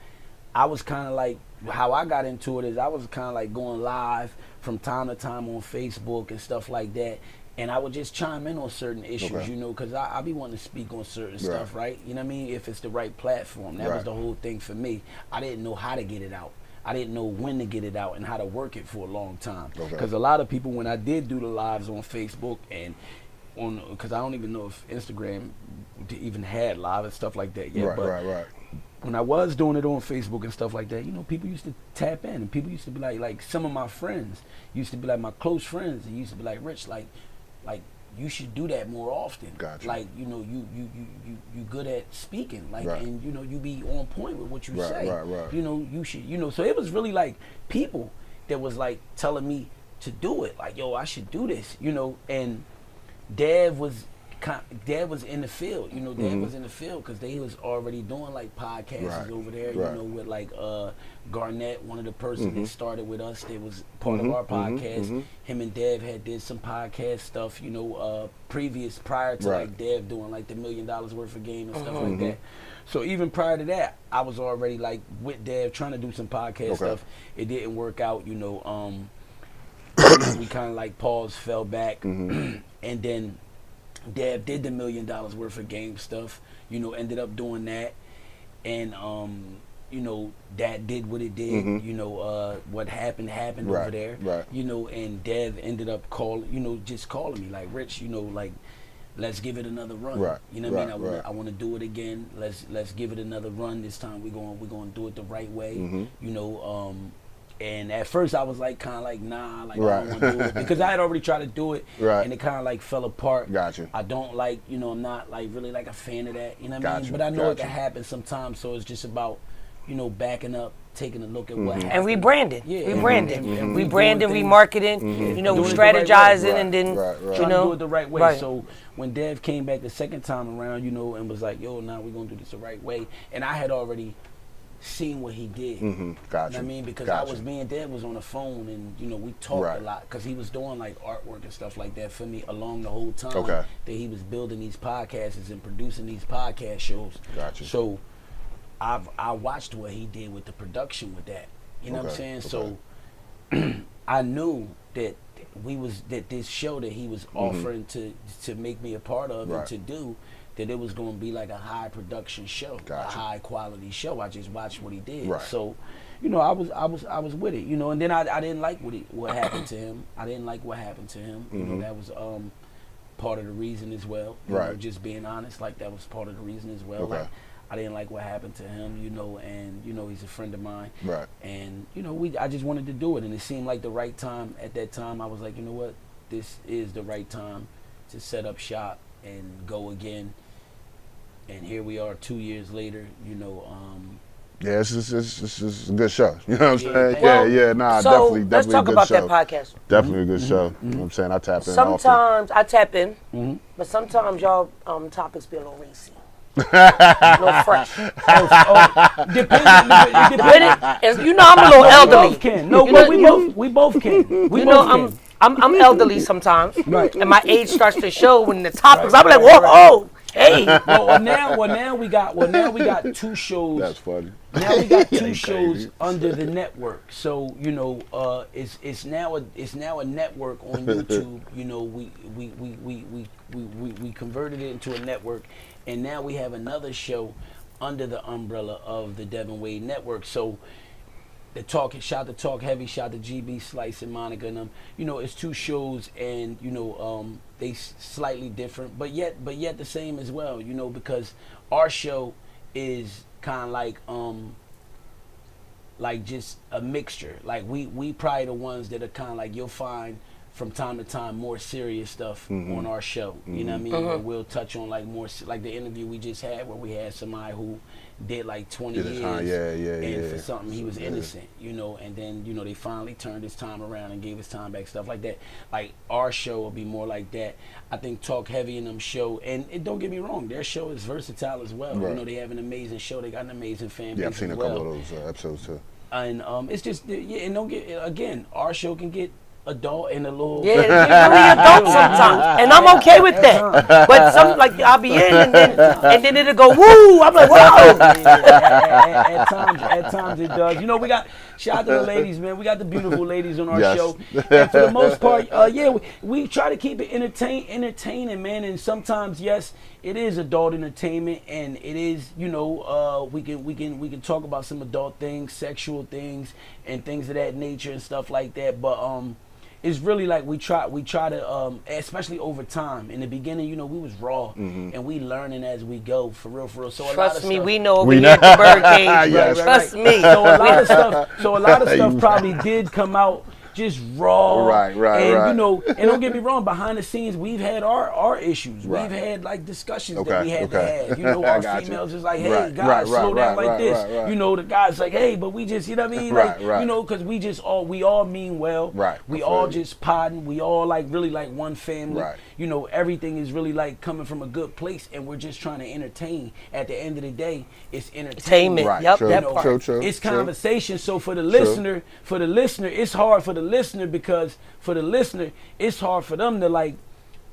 I was kind of like, how I got into it is I was kind of like going live from time to time on Facebook and stuff like that. And I would just chime in on certain issues, because I be wanting to speak on certain stuff, right? You know what I mean? If it's the right platform. That was the whole thing for me. I didn't know how to get it out. I didn't know when to get it out and how to work it for a long time. Because a lot of people, when I did do the lives on Facebook and because I don't even know if Instagram even had live and stuff like that yet. But when I was doing it on Facebook and stuff like that, people used to tap in, and people used to be like some of my friends used to be like my close friends, and used to be like, Rich, like you should do that more often. Gotcha. Like you good at speaking, like and you be on point with what you say. You should so it was really like people that was like telling me to do it, like, yo, I should do this, and Dev was in the field, Dev was in the field because they was already doing like podcasts over there, with like Garnett, one of the persons that started with us, that was part of our podcast. Him and Dev had did some podcast stuff, prior to like Dev doing like the $1 million worth of game and stuff like that. So even prior to that, I was already like with Dev trying to do some podcast stuff. It didn't work out, we kind of like paused, fell back, and then Dev did the $1 million worth of game stuff, ended up doing that, and that did what it did, what happened over there, and Dev ended up just calling me like, Rich, like, let's give it another run, you know what I mean? I want to do it again. Let's give it another run. This time we're going to do it the right way, And at first I was like, kind of like, nah, like I don't want to do it, because I had already tried to do it, and it kind of like fell apart. Gotcha. I don't like, I'm not like really like a fan of that, you know what I mean? But I know it can happen sometimes, so it's just about, backing up, taking a look at what happened. And rebranding. Rebranding, remarketing, strategizing, and then, trying to do it the right way. So when Dev came back the second time around, and was like, yo, now we're going to do this the right way. And I had already seen what he did. Gotcha. You know what I mean? Because me and Dad was on the phone, and we talked a lot, because he was doing like artwork and stuff like that for me along the whole time that he was building these podcasts and producing these podcast shows. Gotcha. So I watched what he did with the production with that. You know what I'm saying? So I knew that this show that he was offering to make me a part of and to do, that it was going to be like a high production show, a high quality show. I just watched what he did. So, I was with it, and then I didn't like what happened to him. I didn't like what happened to him. That was part of the reason as well. Just being honest, like that was part of the reason as well. Like, I didn't like what happened to him, and he's a friend of mine. And I just wanted to do it, and it seemed like the right time. At that time, I was like, you know what, this is the right time to set up shop and go again. And here we are 2 years later, Yeah, it's a good show. You know what I'm saying? Well, yeah. Nah, so definitely let's a talk good about show. that podcast. Definitely a good show. You know what I'm saying? I tap in often. Sometimes I tap in, but sometimes y'all topics be a little racy. A little fresh. Depending, you know I'm a little elderly. We both can. You know I'm elderly sometimes, and my age starts to show when the topics. I'm like, whoa, hey. Well, now we got two shows. That's funny. Now we got two shows under the network. So you know, it's now a network on YouTube. You know, we converted it into a network, and now we have another show under the umbrella of the Devin Wade Network. So the shout to Talk Heavy, shout to GB Slice and Monica and them. You know, it's two shows, and you know, they slightly different, but yet the same as well. You know, because our show is kind of like just a mixture. Like we probably the ones that are kind of like you'll find from time to time more serious stuff on our show. You know what I mean? Where we'll touch on like more like the interview we just had where we had somebody who did like 20 years and for something he was innocent, you know, and then you know they finally turned his time around and gave his time back, stuff like that. Like our show will be more like that. I think Talk Heavy and them show, and don't get me wrong, their show is versatile as well. You know, they have an amazing show, they got an amazing fan base. Yeah, I've seen a couple of those episodes too. And it's just and don't get again, our show can get adult and a little really adult sometimes, and I'm okay with that. But some like I'll be in, and then it'll go woo. I'm like, whoa. At times it does. You know, we got shout out to the ladies, man. We got the beautiful ladies on our show, and for the most part, we try to keep it entertaining, man. And sometimes, yes, it is adult entertainment, and it is, you know, we can talk about some adult things, sexual things, and things of that nature and stuff like that. But it's really like we try to especially over time. In the beginning, you know, we was raw and we learning as we go, for real. So trust me, we know over here at the Birdcage. Trust me. So a lot of stuff probably did come out just raw, right. You know, and don't get me wrong, behind the scenes we've had our issues. We've had like discussions that we had to have. You know, our females is like, hey, guys, slow down like this. You know, the guys like, hey, but we just, you know what I mean? Like, you know, because we all mean well. We all just podding. We all like really like one family. You know, everything is really like coming from a good place, and we're just trying to entertain. At the end of the day, it's entertainment. Yep, true, that part. True, it's conversation. So for the listener, it's hard for the listener, because for the listener, it's hard for them to like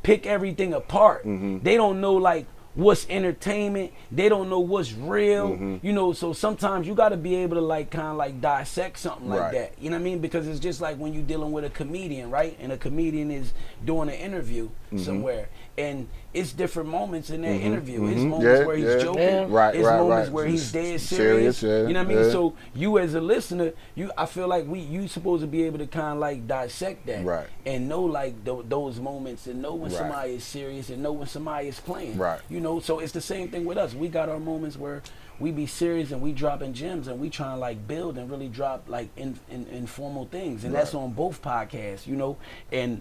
pick everything apart. They don't know like what's entertainment. They don't know what's real. You know, so sometimes you got to be able to like kind of like dissect something like that. You know what I mean? Because it's just like when you're dealing with a comedian, right? And a comedian is doing an interview somewhere, and it's different moments in that interview. It's moments where he's joking. It's moments where he's dead serious. You know what I mean? So you as a listener, I feel like you supposed to be able to kind of like dissect that and know like those moments, and know when somebody is serious and know when somebody is playing. You know, so it's the same thing with us. We got our moments where we be serious and we dropping gems, and we trying to like build and really drop like informal things, and that's on both podcasts. You know, and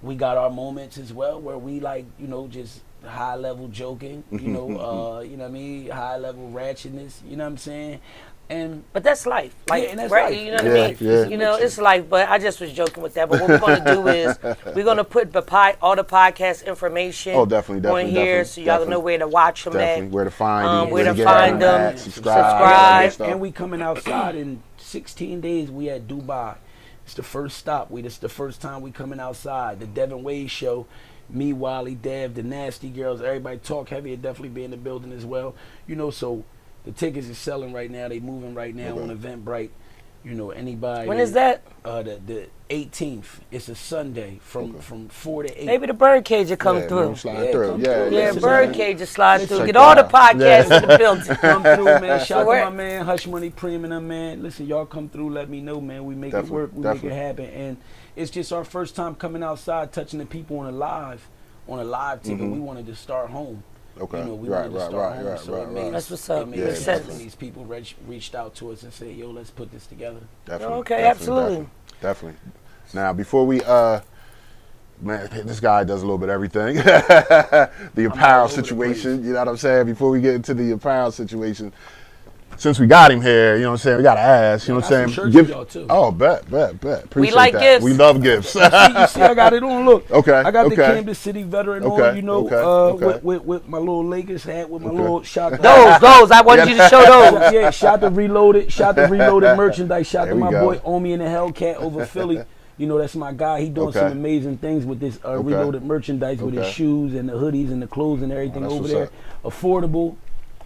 we got our moments as well where we like, you know, just high level joking, you know, you know what I mean, high level ratchetness, you know what I'm saying? But that's life, like, and that's right? life. You know what I mean? You know, it's life. But I just was joking with that. But what we're going to do is we're going to put all the podcast information on here, so y'all know where to watch them at, where to find them, subscribe. And we coming outside in 16 days. We at Dubai. It's the first stop. This the first time we coming outside. The Devin Wade Show. Me, Wally, Dev, the Nasty Girls, everybody Talk Heavy will definitely be in the building as well. You know, so the tickets is selling right now. They moving right now on Eventbrite. You know, anybody. When is that? The 18th. It's a Sunday from 4 to 8. Maybe the Birdcage will come through. Yeah, Birdcage will slide through. Get all the podcasts in the building. Come through, man. Shout out to my man, Hush Money Premium, man. Listen, y'all come through. Let me know, man. We make it work. We make it happen. And it's just our first time coming outside, touching the people on a live ticket. We wanted to start home. You know, we wanted to start home. So it made that's what's up. It made sense when these people reached out to us and said, yo, let's put this together. Absolutely. Definitely. Now, before we, man, this guy does a little bit of everything. The apparel situation, you know what I'm saying? Before we get into the apparel situation, since we got him here, you know what I'm saying, we got to ask, you know what I'm saying? Give y'all too. Oh, bet. Appreciate like that. gifts. We love gifts. You see, I got it on. Look. Okay. I got the Kansas City veteran on, you know, okay. with my little Lakers hat, with my little shot. Those. I wanted you to show those. Yeah, shot the reloaded merchandise. Shot to my boy Omi and the Hellcat over Philly. You know, that's my guy. He doing some amazing things with this reloaded merchandise with his shoes and the hoodies and the clothes and everything over there. Affordable.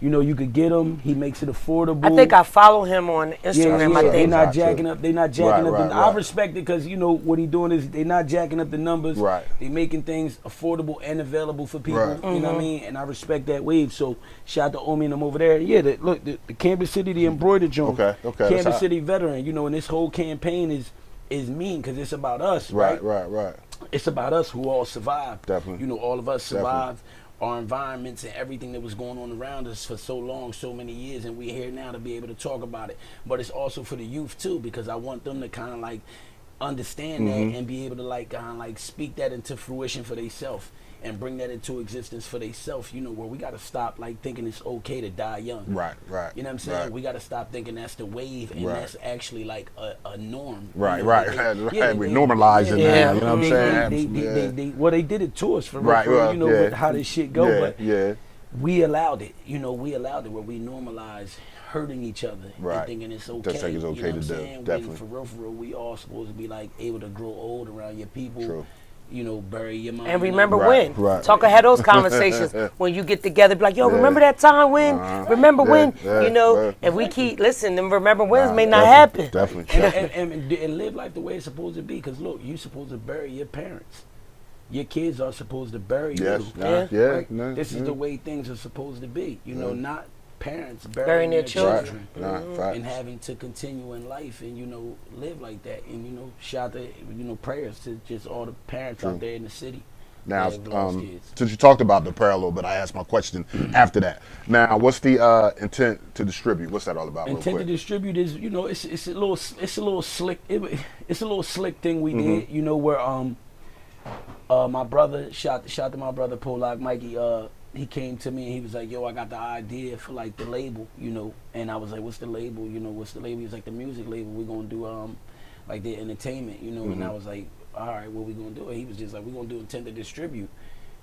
You know, you could get him. He makes it affordable. I think I follow him on Instagram. I think they're not jacking up. Right. I respect it because, you know, what he doing is they're not jacking up the numbers. Right. They making things affordable and available for people. Right. You know what I mean? And I respect that wave. So shout out to Omi and them over there. Yeah, look, the Kansas City, the embroidered joint. Okay. Kansas City veteran. You know, and this whole campaign is mean because it's about us. Right. It's about us who all survived. Definitely. You know, all of us survived. Our environments and everything that was going on around us for so long, so many years, and we're here now to be able to talk about it. But it's also for the youth too, because I want them to kind of like understand that and be able to like kind of like speak that into fruition for themselves and bring that into existence for themselves. You know, where we got to stop like thinking it's okay to die young. Right. You know what I'm saying? Right. We got to stop thinking that's the wave and that's actually like a norm. Right. You know, We normalize it now. You know what I'm saying? They did it to us for right. You know, with how this shit go. But yeah. We allowed it. You know, we allowed it where we normalize hurting each other and thinking it's okay. Just think it's okay you know to do. Definitely. When for real, we all supposed to be like able to grow old around your people. True. You know, bury your mom. And remember when. Right. Talk ahead of those conversations when you get together. Be like, yo, remember that time when? Remember when? You know, and we keep listening. And remember when may not happen. Definitely. And live life the way it's supposed to be. Because look, you're supposed to bury your parents. Your kids are supposed to bury you. This is the way things are supposed to be. You know, not parents burying their children and having to continue in life and, you know, live like that. And, you know, shout to, you know, prayers to just all the parents out there in the city. Now, since you talked about the prayer a little bit, I asked my question after that. Now, what's the intent to distribute? What's that all about? Intent to distribute is, you know, it's a little slick. It's a little slick thing we did. You know, where my brother shout to my brother Polak Mikey. He came to me and he was like, yo, I got the idea for like the label, you know. And I was like, what's the label? You know, what's the label? He was like, the music label. We're gonna do like the entertainment, you know. And I was like, all right, what we gonna do? And he was just like, we're gonna do intent to distribute.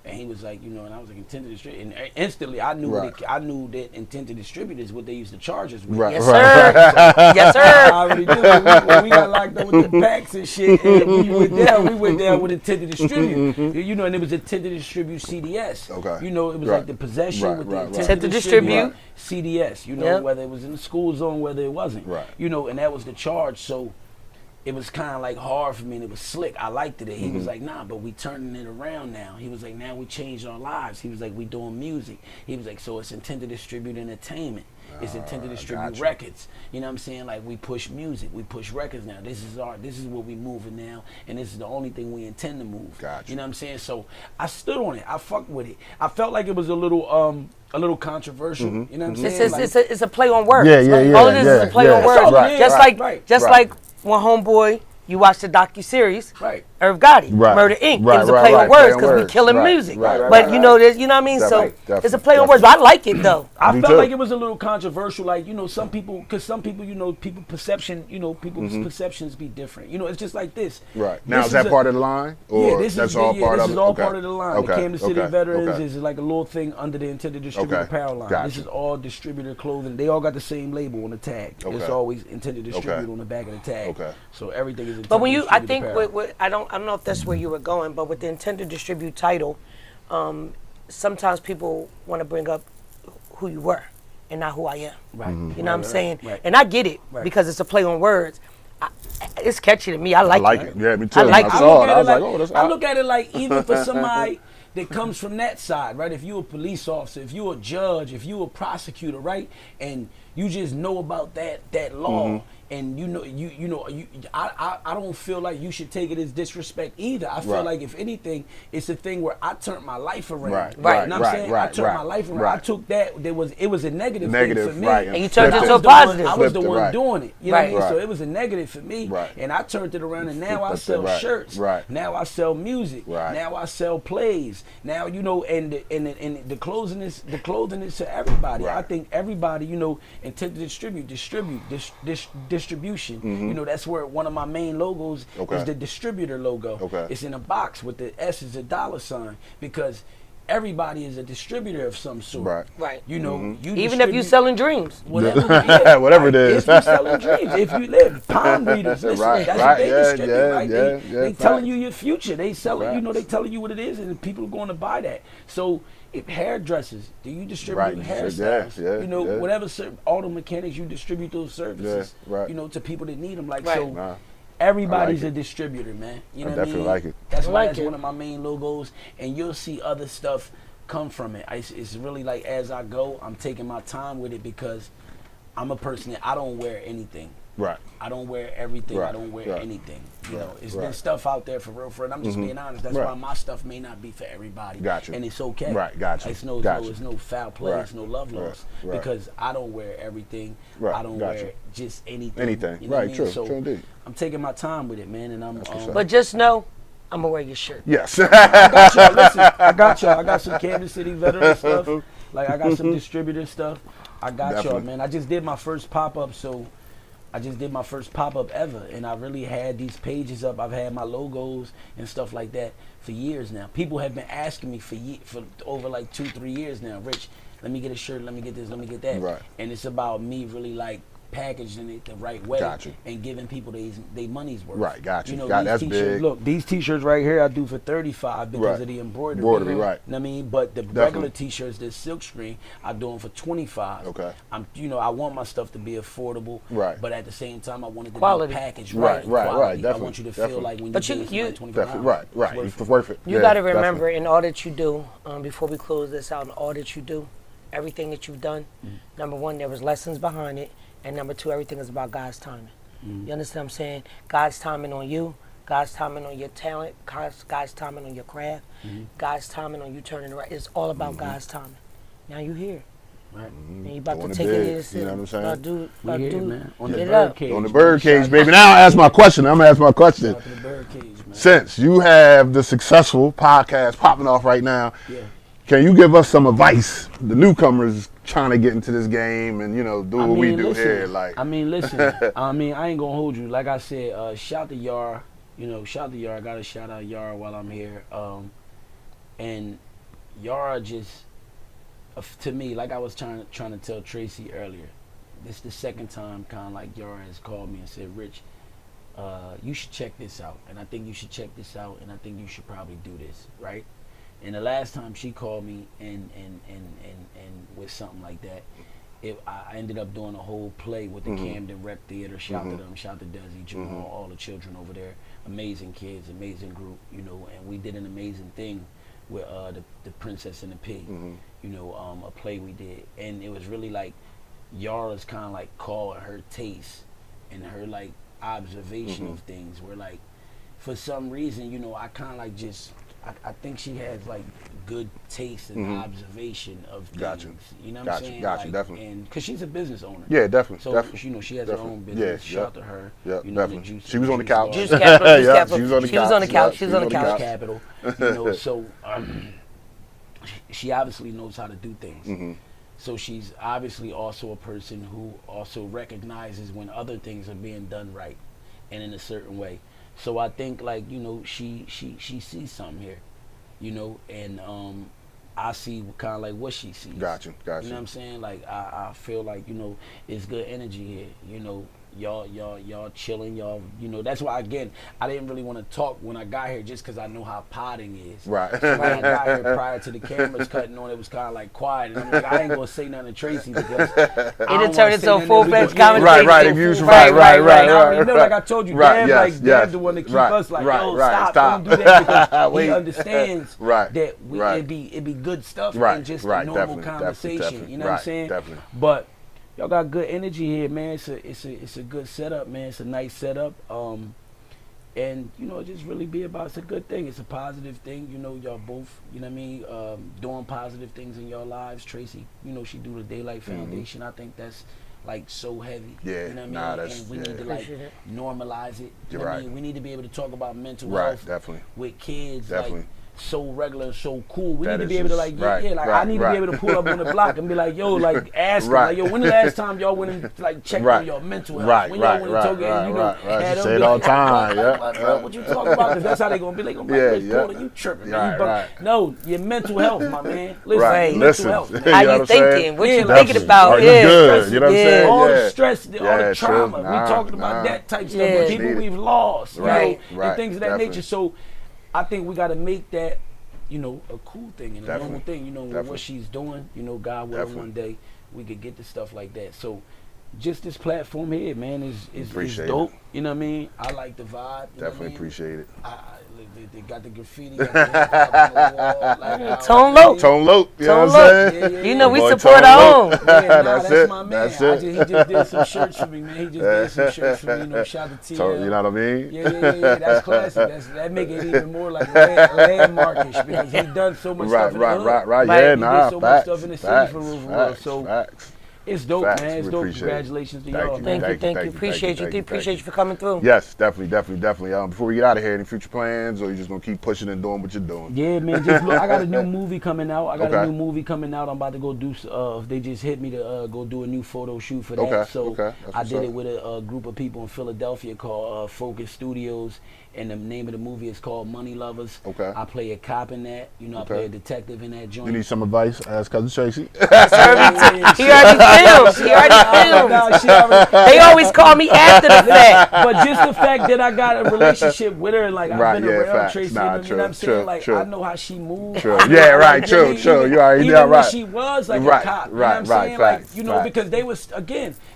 And he was like, you know, and I was like, intent to distribute. And instantly I knew that intent to distribute is what they used to charge us with. Yes, sir. Yes, sir. I already knew. When we got locked up with the packs and shit, and we went down with intent to distribute. You know, and it was intent to distribute CDS. Okay. You know, it was like the possession with the intent to distribute CDS. You know, whether it was in the school zone, whether it wasn't. Right. You know, and that was the charge. So it was kind of like hard for me, and it was slick. I liked it. He was like, nah, but we turning it around now. He was like, now we changed our lives. He was like, we doing music. He was like, so it's intended to distribute entertainment. It's intended to distribute records. You know what I'm saying? Like, we push music, we push records now. This is what we moving now, and this is the only thing we intend to move. Gotcha. You know what I'm saying? So I stood on it. I fucked with it. I felt like it was a little controversial. You know what I'm saying? It's a play on words. Yeah. All of this is a play on words. Right. Just like when Homeboy, you watch the docu-series, Irv Gotti, Right. Murder Inc. Right, It was a right, play right, on words play on because we words. killing Right, music. right, But you know, you know what I mean? So it's a play on words. But I like it though. I felt like it was a little controversial. Like, you know, some people, you know, people's perceptions be different. You know, it's just like this. Right. Now, is that part of the line? Or this is all part of it? This is all part of the line. Okay. The Kansas City Veterans is like a little thing under the intended distributor apparel line. Gotcha. This is all distributor clothing. They all got the same label on the tag. It's always intended distribute on the back of the tag. So everything is intended. But when I think apparel. I don't know if that's where you were going, but with the intent to distribute title, sometimes people want to bring up who you were and not who I am. Right. You know what I'm saying? Right. And I get it because it's a play on words. It's catchy to me. I like it. Yeah, me too. I like it. I look at it like even for somebody that comes from that side, right? If you're a police officer, if you're a judge, if you're a prosecutor, right, and you just know about that law, and I don't feel like you should take it as disrespect either. I feel like if anything, it's a thing where I turned my life around. You know what I'm saying? I turned my life around. I took that. It was a negative thing for me. And you turned it to a positive. I was the one doing it. You know what I mean? Right. So it was a negative for me. And I turned it around, and now I sell shirts. Now I sell music. Now I sell plays. things. Now, you know, and the clothing is to everybody. Right. I think everybody, you know, and to distribution. You know, that's where one of my main logos is the distributor logo. Okay. It's in a box with the S is a $, because everybody is a distributor of some sort. Right. Right. You know, you Even if you selling dreams. whatever, yeah, Whatever it is. If you selling dreams, if you live, palm readers, listen, Right, that's right, what they yeah, distribute, yeah, right? yeah, They yeah, telling facts. you your future. They selling, you know, they Facts. telling you what it is, and people are going to buy that. So, if hairdressers, do you distribute Right, hairstyles? yeah, you know, yeah. whatever auto mechanics, you distribute those services. Yeah, right. You know, to people that need them. Like Right. so. Nah. Everybody's I like a distributor, man. You I know what I definitely mean? like it. That's I why like that's it. one of my main logos, and you'll see other stuff come from it. It's really like as I go, I'm taking my time with it because I'm a person that I don't wear anything. Right. I don't wear everything. Right, I don't wear right, anything. You right, know, it's right. been stuff out there for real, and I'm just being honest. That's Right. why my stuff may not be for everybody. Gotcha. And it's okay. Right, gotcha, It's no, gotcha. it's no foul play. Right, It's no love right, loss right. because I don't wear everything. Right, I don't gotcha. wear just anything. Anything. You know what I Right, mean? true, So true indeed. I'm taking my time with it, man, and I'm. what's up. But just know, I'm gonna wear your shirt. Yes. I got y'all. Listen, I got y'all. I got some Kansas City veteran stuff. Like I got some distributor stuff. I got y'all, Definitely. man. I just did my first pop-up, so I just did my first pop-up ever, and I really had these pages up. I've had my logos and stuff like that for years now. People have been asking me for over like 2-3 years now. Rich, let me get a shirt. Let me get this. Let me get that. Right. And it's about me really like packaging it the right way Gotcha. and giving people they money's worth. Right, gotcha. You know, Got- these that's t-shirts, big. look, these t-shirts right here I do for $35 because Right. of the embroidery. Embroidery, right. You know what I mean? But the Definitely. regular t-shirts, the silk screen, I do them for $25. Okay. You know, I want my stuff to be affordable. Right. But at the same time, I want it to Quality. be packaged Right, right. and right, quality. right, I definitely, want you to definitely. feel like when But you you- get you- like $25. Definitely. Right, right. It's It's worth it. You Yeah, got to definitely. remember, in all that you do, before we close this out, in all that you do, everything that you've done, number one, there was lessons behind it, and number two, everything is about God's timing. You understand what I'm saying? God's timing on you, God's timing on your talent, God's timing on your craft, God's timing on you turning around. It's all about God's timing. Now you here. Right. And you about Going to to take bed, it in. you know what I'm saying? About We do, here, man. On the get it up. birdcage. On the man. birdcage, Shout baby. Now ask my question. I'm gonna ask my question. out to the birdcage, man. Since you have the successful podcast popping off right now, Yeah. can you give us some advice? The newcomers trying to get into this game and, you know, do what we do listen, here. Like, I mean, listen. I mean, I ain't gonna hold you. Like I said, shout to Yar. You know, shout to Yar. I gotta shout out Yar while I'm here. And Yar just, to me, like I was trying to tell Tracy earlier, this is the second time kind of like Yar has called me and said, Rich, you should check this out. And I think you should check this out. And I think you should probably do this, right? And the last time she called me and with something like that, I ended up doing a whole play with the Camden Rep Theater. Shout to them, shout to Desi, Jamal, all the children over there. Amazing kids, amazing group, you know. And we did an amazing thing with the Princess and the Pig, you know, a play we did. And it was really like Yara's kind of like calling her taste and her like observation of things. Where like for some reason, you know, I kind of like just. I think she has like good taste and observation of things. Gotcha. You know what Gotcha, I'm saying? gotcha, Like, definitely. And because she's a business owner. yeah, definitely. So definitely. you know she has definitely. her own business. Yes, Shout yep. to her. Yep, you know, the definitely. juice, She was on the juice couch. bar. Juice Capital, Juice Yeah, Capital. she was on the She was couch. on the couch. Yeah, She was on the couch. Capital. You know, so she obviously knows how to do things. So she's obviously also a person who also recognizes when other things are being done right and in a certain way. So I think like, you know, she sees something here, you know, and I see kind of like what she sees. Gotcha. You know what I'm saying? Like I feel like, you know, it's good energy here. You know, y'all chilling, y'all. You know, that's why again I didn't really want to talk when I got here just because I know how potting is. Right. So when I got here prior to the cameras cutting on, it was kind of like quiet, and I'm like, I ain't gonna say nothing to Tracy because It'll turn into a full-fledged conversation. Right. If you Right. I already know, like I told you, Right, Dad, yes, like yes. Dad's the one to keep Right, us like, right, yo, right, stop, don't do that because Wait. he understands Right, that right. it'd be good stuff Right, and just right, a normal definitely, conversation. definitely, You know what I'm right, saying? definitely. But y'all got good energy here, man. It's a good setup, man. It's a nice setup. And you know, just really be about it's a good thing. It's a positive thing. You know, y'all both, you know what I mean, doing positive things in your lives. Tracy, you know, she do the Daylight Foundation. I think that's like so heavy. Yeah, you know what nah, I mean? that's- And we yeah. need to like Appreciate it. normalize it. You You're know what I right. mean? We need to be able to talk about mental Right, health definitely. with kids. Definitely. Like, so regular, so cool. We That need to is be able to just- like, right, yeah, like I right, need to right. be able to pull up on the block and be like, yo, like ask them, Right. like, yo, when the last time y'all went and like checked Right. on your mental health? Right, When y'all right, went right, and told right, you know, right. had You them say be it all like, the time, what you talking about? Because that's how they gonna be like, oh man, Yeah, Chris yeah. Porter, you tripping, Right, man. But right. no, your mental health, my man. Listen, Right. your Listen. mental health, man. How You know you what I'm saying? thinking? What you Yeah, thinking Definitely. about? Are you Yeah. good? You know what I'm Yeah. saying? All Yeah. the stress, all Yeah, the trauma. true. We Nah, talking about nah. that type stuff. Yeah. With people Needed. we've lost, you Right. know, Right. and things of that Definitely. nature. So I think we got to make that, you know, a cool thing and a Definitely. normal thing. You know, with Definitely. what she's doing, you know, God willing, Definitely. one day we could get to stuff like that. So just this platform here, man, is Appreciate dope. it. You know what I mean? I like the vibe. You know what I Definitely mean? appreciate it. They got the graffiti, got the hip hop on the wall. Like, Tone low. Tone Loc, you know Tone what I'm Loc. saying? Yeah, You know we Boy, support Tone our Loc. own. Yeah, nah, That's that's it. my man. That's He it. just did some shirts for me, man. He just did some shirts for me. You know, shout out to TL. So, you know what I mean? Yeah. That's classic. That make it even more like landmarkish because he done so much stuff in the hood. Right. Right. Yeah, He nah, did so much facts, stuff in the city facts, for real. facts, So facts. it's dope, Facts. man. It's We dope. appreciate it. Congratulations to Thank y'all, you. man. Thank you. Appreciate you. Appreciate you for coming through. Yes, definitely. Before we get out of here, any future plans, or you just gonna keep pushing and doing what you're doing? Yeah, man. Just look, I got a new movie coming out. I'm about to go do. They just hit me to go do a new photo shoot for that. Okay, So okay. That's I what's did up. it with a group of people in Philadelphia called Focus Studios, and the name of the movie is called Money Lovers. Okay. I play a cop in that. You know, I Okay. play a detective in that joint. You need some advice? Ask Cousin Tracy. He already filmed. Nah, she already- They always call me after the fact. But just the fact that I got a relationship with her, like Right, I've been yeah, around facts. Tracy, Nah, you true, know what I'm saying? true, Like true. I know how she moves. True. I know, Yeah, like, right, true. even- You already even know, when right. she was like Right, a cop, you know right, what I'm right, saying? facts, Like, you know, facts. because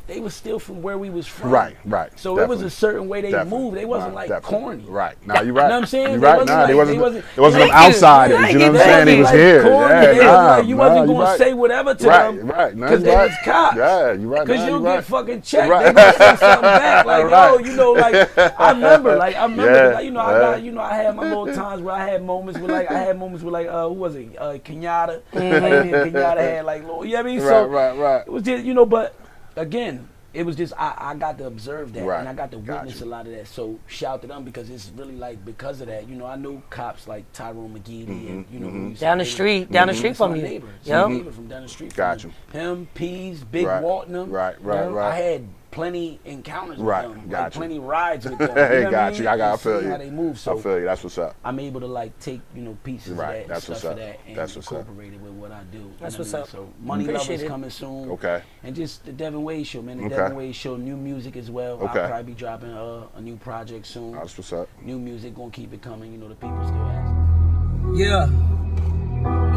they was still from where we was from. Right. So definitely. it was a certain way they Definitely. moved. They wasn't Nah, like definitely. corny. Right. Nah, you're right. You know what I'm saying? You're They right. wasn't Nah, like- they wasn't they them wasn't- outsiders. Thank You know you, what I'm saying? thank He you. was Like here. corny. Yeah, They was nah, like, you wasn't you're gonna right. say whatever to Right, them right. Nah, because you're they right. was cops. Yeah, you're right. Because Nah, you'll you're get right. fucking checked. Right. They gonna say something back. Like, Right. yo, you know, like I remember, Yeah, you know, I had my little times where I had moments with who was it? Kenyatta. Like me and Kenyatta had like little, you know what I mean? So Right. it was just, you know, but again, it was just I got to observe that Right. and I got to Got witness you. a lot of that. So shout to them because it's really like because of that. You know, I know cops like Tyrone McGee and you know who used to Down the be- street That's from my you. neighbor. It's Yep. my neighbor from down the street. Got from you. Him, Pease, Big Right. Walton, them. Right. You know, Right. I had plenty encounters Right. with them, Got like you. plenty rides with them. You Hey, know what got I mean? you. I And feel see you. how they move. So I feel you. That's what's up. I'm able to like take pieces Right, of that that's stuff what's of up. that and That's what's up. incorporate it with what I do. You That's know what's what I mean? up. So Money Appreciate Lovers it. coming soon. Okay. And just the Devin Wade show, man. The Okay. Devin Wade show, new music as well. Okay. I'll probably be dropping a new project soon. That's what's up. New music, gonna keep it coming. You know, the people still asking. Yeah.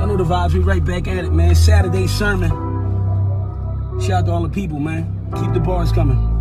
I know the vibes. We right back at it, man. Saturday sermon. Shout out to all the people, man. Keep the bars coming.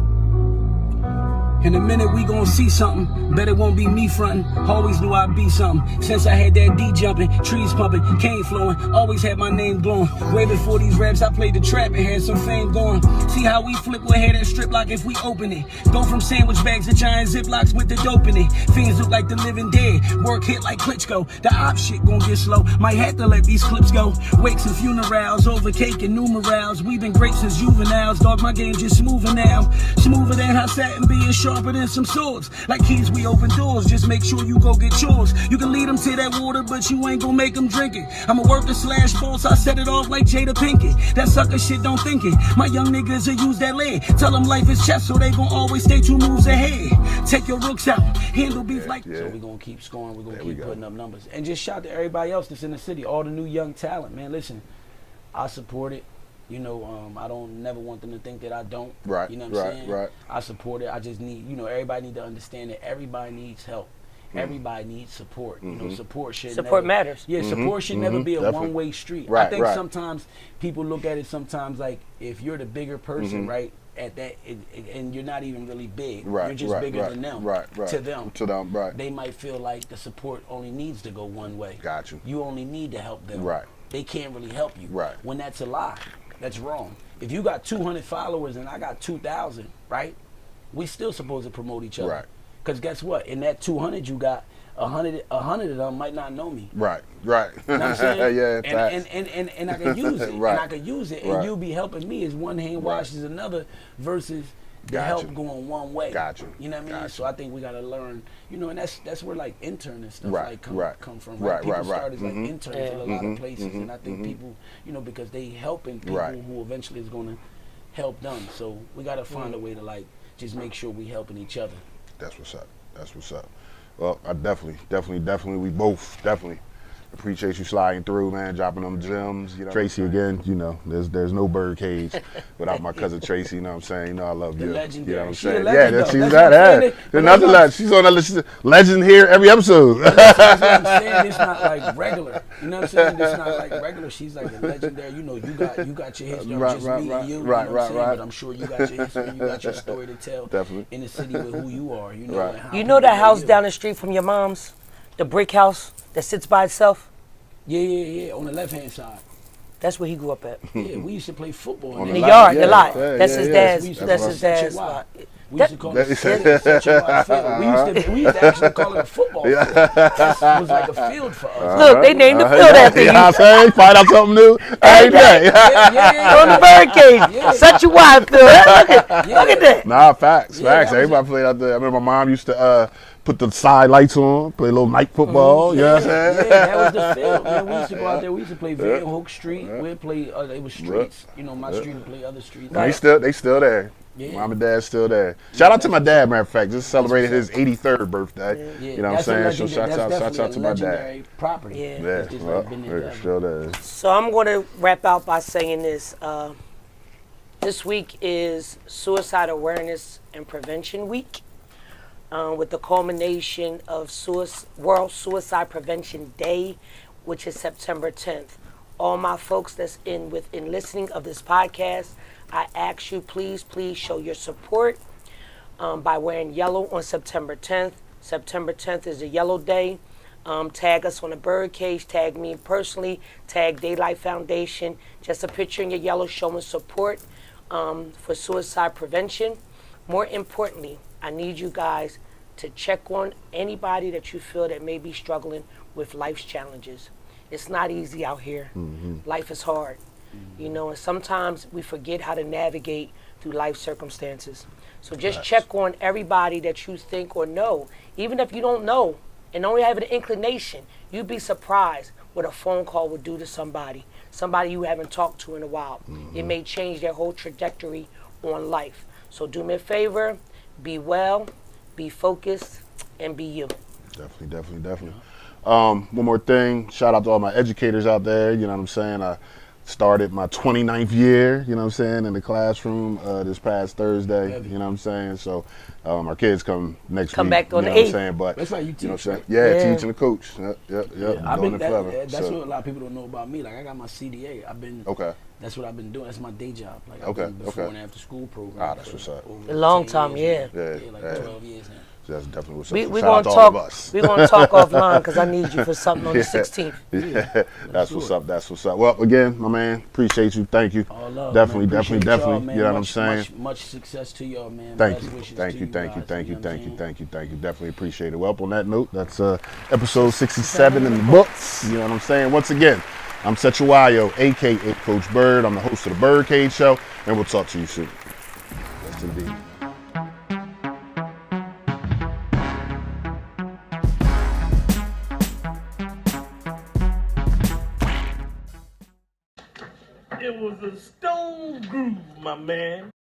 In a minute we gon' see something. Bet it won't be me frontin'. Always knew I'd be something. Since I had that D jumping, trees pumping, cane flowing. Always had my name glowing. Way before these raps, I played the trap and had some fame going. See how we flip, we'll hear that strip lock if we open it. Go from sandwich bags to giant ziplocks with the dope in it. Fiends look like the living dead. Work hit like Klitschko. The op shit gon' get slow. Might have to let these clips go. Wakes and funerals over cake and numerals. We been great since juveniles. Dog, my game just smoother now. Smoother than how satin being sharper than some swords. Like keys, we open doors. Just make sure you go get yours. You can lead them to that water, but you ain't gon' make them drink it. I'm a worker slash boss. I set it off like Jada Pinkett. That sucker shit don't think it. My young niggas will use that lead. Tell them life is chess, so they gon' always stay 2 moves ahead. Take your rooks out. Handle beef like. yeah. So we gonna keep scoring. We gonna There we keep go. putting up numbers. And just shout to everybody else that's in the city. All the new young talent, man. Listen, I support it. You know, I don't never want them to think that I don't. Right, You know what I'm right, saying? right. I support it. I just need, you know, everybody need to understand that everybody needs help. Everybody needs support. You know, support should Support never, matters. Yeah, support should never be a definitely. one-way street. I Right, think right. sometimes people look at it sometimes like if you're the bigger person, right? At that, and you're not even really big. Right. You're just right, bigger right, than them. Right. To them. To them. Right. They might feel like the support only needs to go one way. Got you. You only need to help them. Right. They can't really help you. Right. When that's a lie. That's wrong. If you got 200 followers and I got 2,000, right? We still supposed to promote each other. Right. Because guess what? In that 200 you got, 100 of them might not know me. Right. You know what I'm saying? Yeah. And I can use it. Right. And I can use it. And Right. you'll be helping me as one hand washes another versus the help going one way. Gotcha. You know what I mean? Gotcha. So I think we gotta learn, you know, and that's where like intern and stuff Right, like come from. Right, People right, start as like mhm. interns in a lot of places, and I think people, you know, because they helping people who eventually is gonna help them. So we gotta find a way to like just make sure we helping each other. That's what's up. That's what's up. Well, I definitely, we both definitely appreciate you sliding through, man, dropping them gems. You know, Tracy, again, you know, there's no birdcage without my cousin Tracy. You know what I'm saying? You know, I love you. Legendary. You know what I'm She a saying? legend, Yeah, though. she's That's that. what I'm saying. There's another legend. She's on a legend here every episode. That's what I'm saying. It's not like regular. You know what I'm saying? It's not like regular. She's like a legendary. You know, you got your history. I'm just meeting you. Right. But I'm sure you got your history. You got your story to tell. Definitely. In the city with who you are. You know. Right. And how You know that people house you. down the street from your mom's, the brick house that sits by itself? Yeah. On the left hand side. That's where he grew up at. Yeah, we used to play football On In there. the lot, yard, yeah, the lot. yeah, That's yeah, his yeah. dad's. We used to That's call his it dad's Central lot. We used to call it That- such a wide field. We used to actually call it a football field. That was like a field for us. Look, they named the field after You you. know what I'm saying? Find out something new every day. On the birdcage. Yeah. Such a wide field. Look at that. Nah, facts. Yeah, that was Everybody played out there. I remember my mom used to put the side lights on, play a little night football. You know what I'm saying? Yeah, that was the field, man. We used to go out there. We used to play Van Hook Street. We'd play, it was streets. You know, my street would play other streets. They still there. Yeah. Mom and dad's still there. Shout out to my dad, matter of fact. Just celebrated his 83rd birthday. Yeah. You know what I'm saying? So shouts out to my dad. Legendary property. Yeah. Yeah, It's just like been there they're forever. still there. So I'm going to wrap out by saying this. This week is Suicide Awareness and Prevention Week, with the culmination of World Suicide Prevention Day, which is September 10th. All my folks that's in listening of this podcast, I ask you, please show your support by wearing yellow on September 10th. September 10th is a yellow day. Tag us on the Birdcage, tag me personally, tag Daylight Foundation. Just a picture in your yellow showing support for suicide prevention. More importantly, I need you guys to check on anybody that you feel that may be struggling with life's challenges. It's not easy out here. Life is hard, you know, and sometimes we forget how to navigate through life circumstances. So just check on everybody that you think or know. Even if you don't know and only have an inclination, you'd be surprised what a phone call would do to somebody you haven't talked to in a while. It may change their whole trajectory on life. So do me a favor, be well, be focused, and be you. Definitely. One more thing, shout out to all my educators out there, you know what I'm saying? I started my 29th year, you know what I'm saying, in the classroom this past Thursday, you know what I'm saying? So our kids come next week. Come back on you know the what I'm 8th. saying? But That's right, you teach, know what I'm right? saying? Yeah, Yeah. teaching the coach. Yep. I've doing been it forever. that's So, what a lot of people don't know about me. Like I got my CDA. okay. That's what I've been doing. That's my day job. Like I've Okay, been before okay. and after school program. Ah, that's for what's up. over A long 10 time, years yeah. now. Yeah, Like yeah. 12 years now. So that's definitely what's up. We're So shout gonna out to all of talk. us. We're gonna talk offline because I need you for something on the 16th. Yeah, that's what's up. That's what's up. Well, again, my man, appreciate you. Thank you. All love, Definitely. man. Appreciate y'all, man. You know what I'm Much- saying? Much success to y'all, man. Thank Best you. wishes Thank to you. guys, Thank you. know what I'm saying? Thank you. Definitely appreciate it. Well, on that note, that's episode 67 in the books. You know what I'm saying? Once again, I'm Sechuayo, a.k.a. Coach Bird. I'm the host of the Birdcage Show, and we'll talk to you soon. Yes, indeed. It was a stone groove, my man.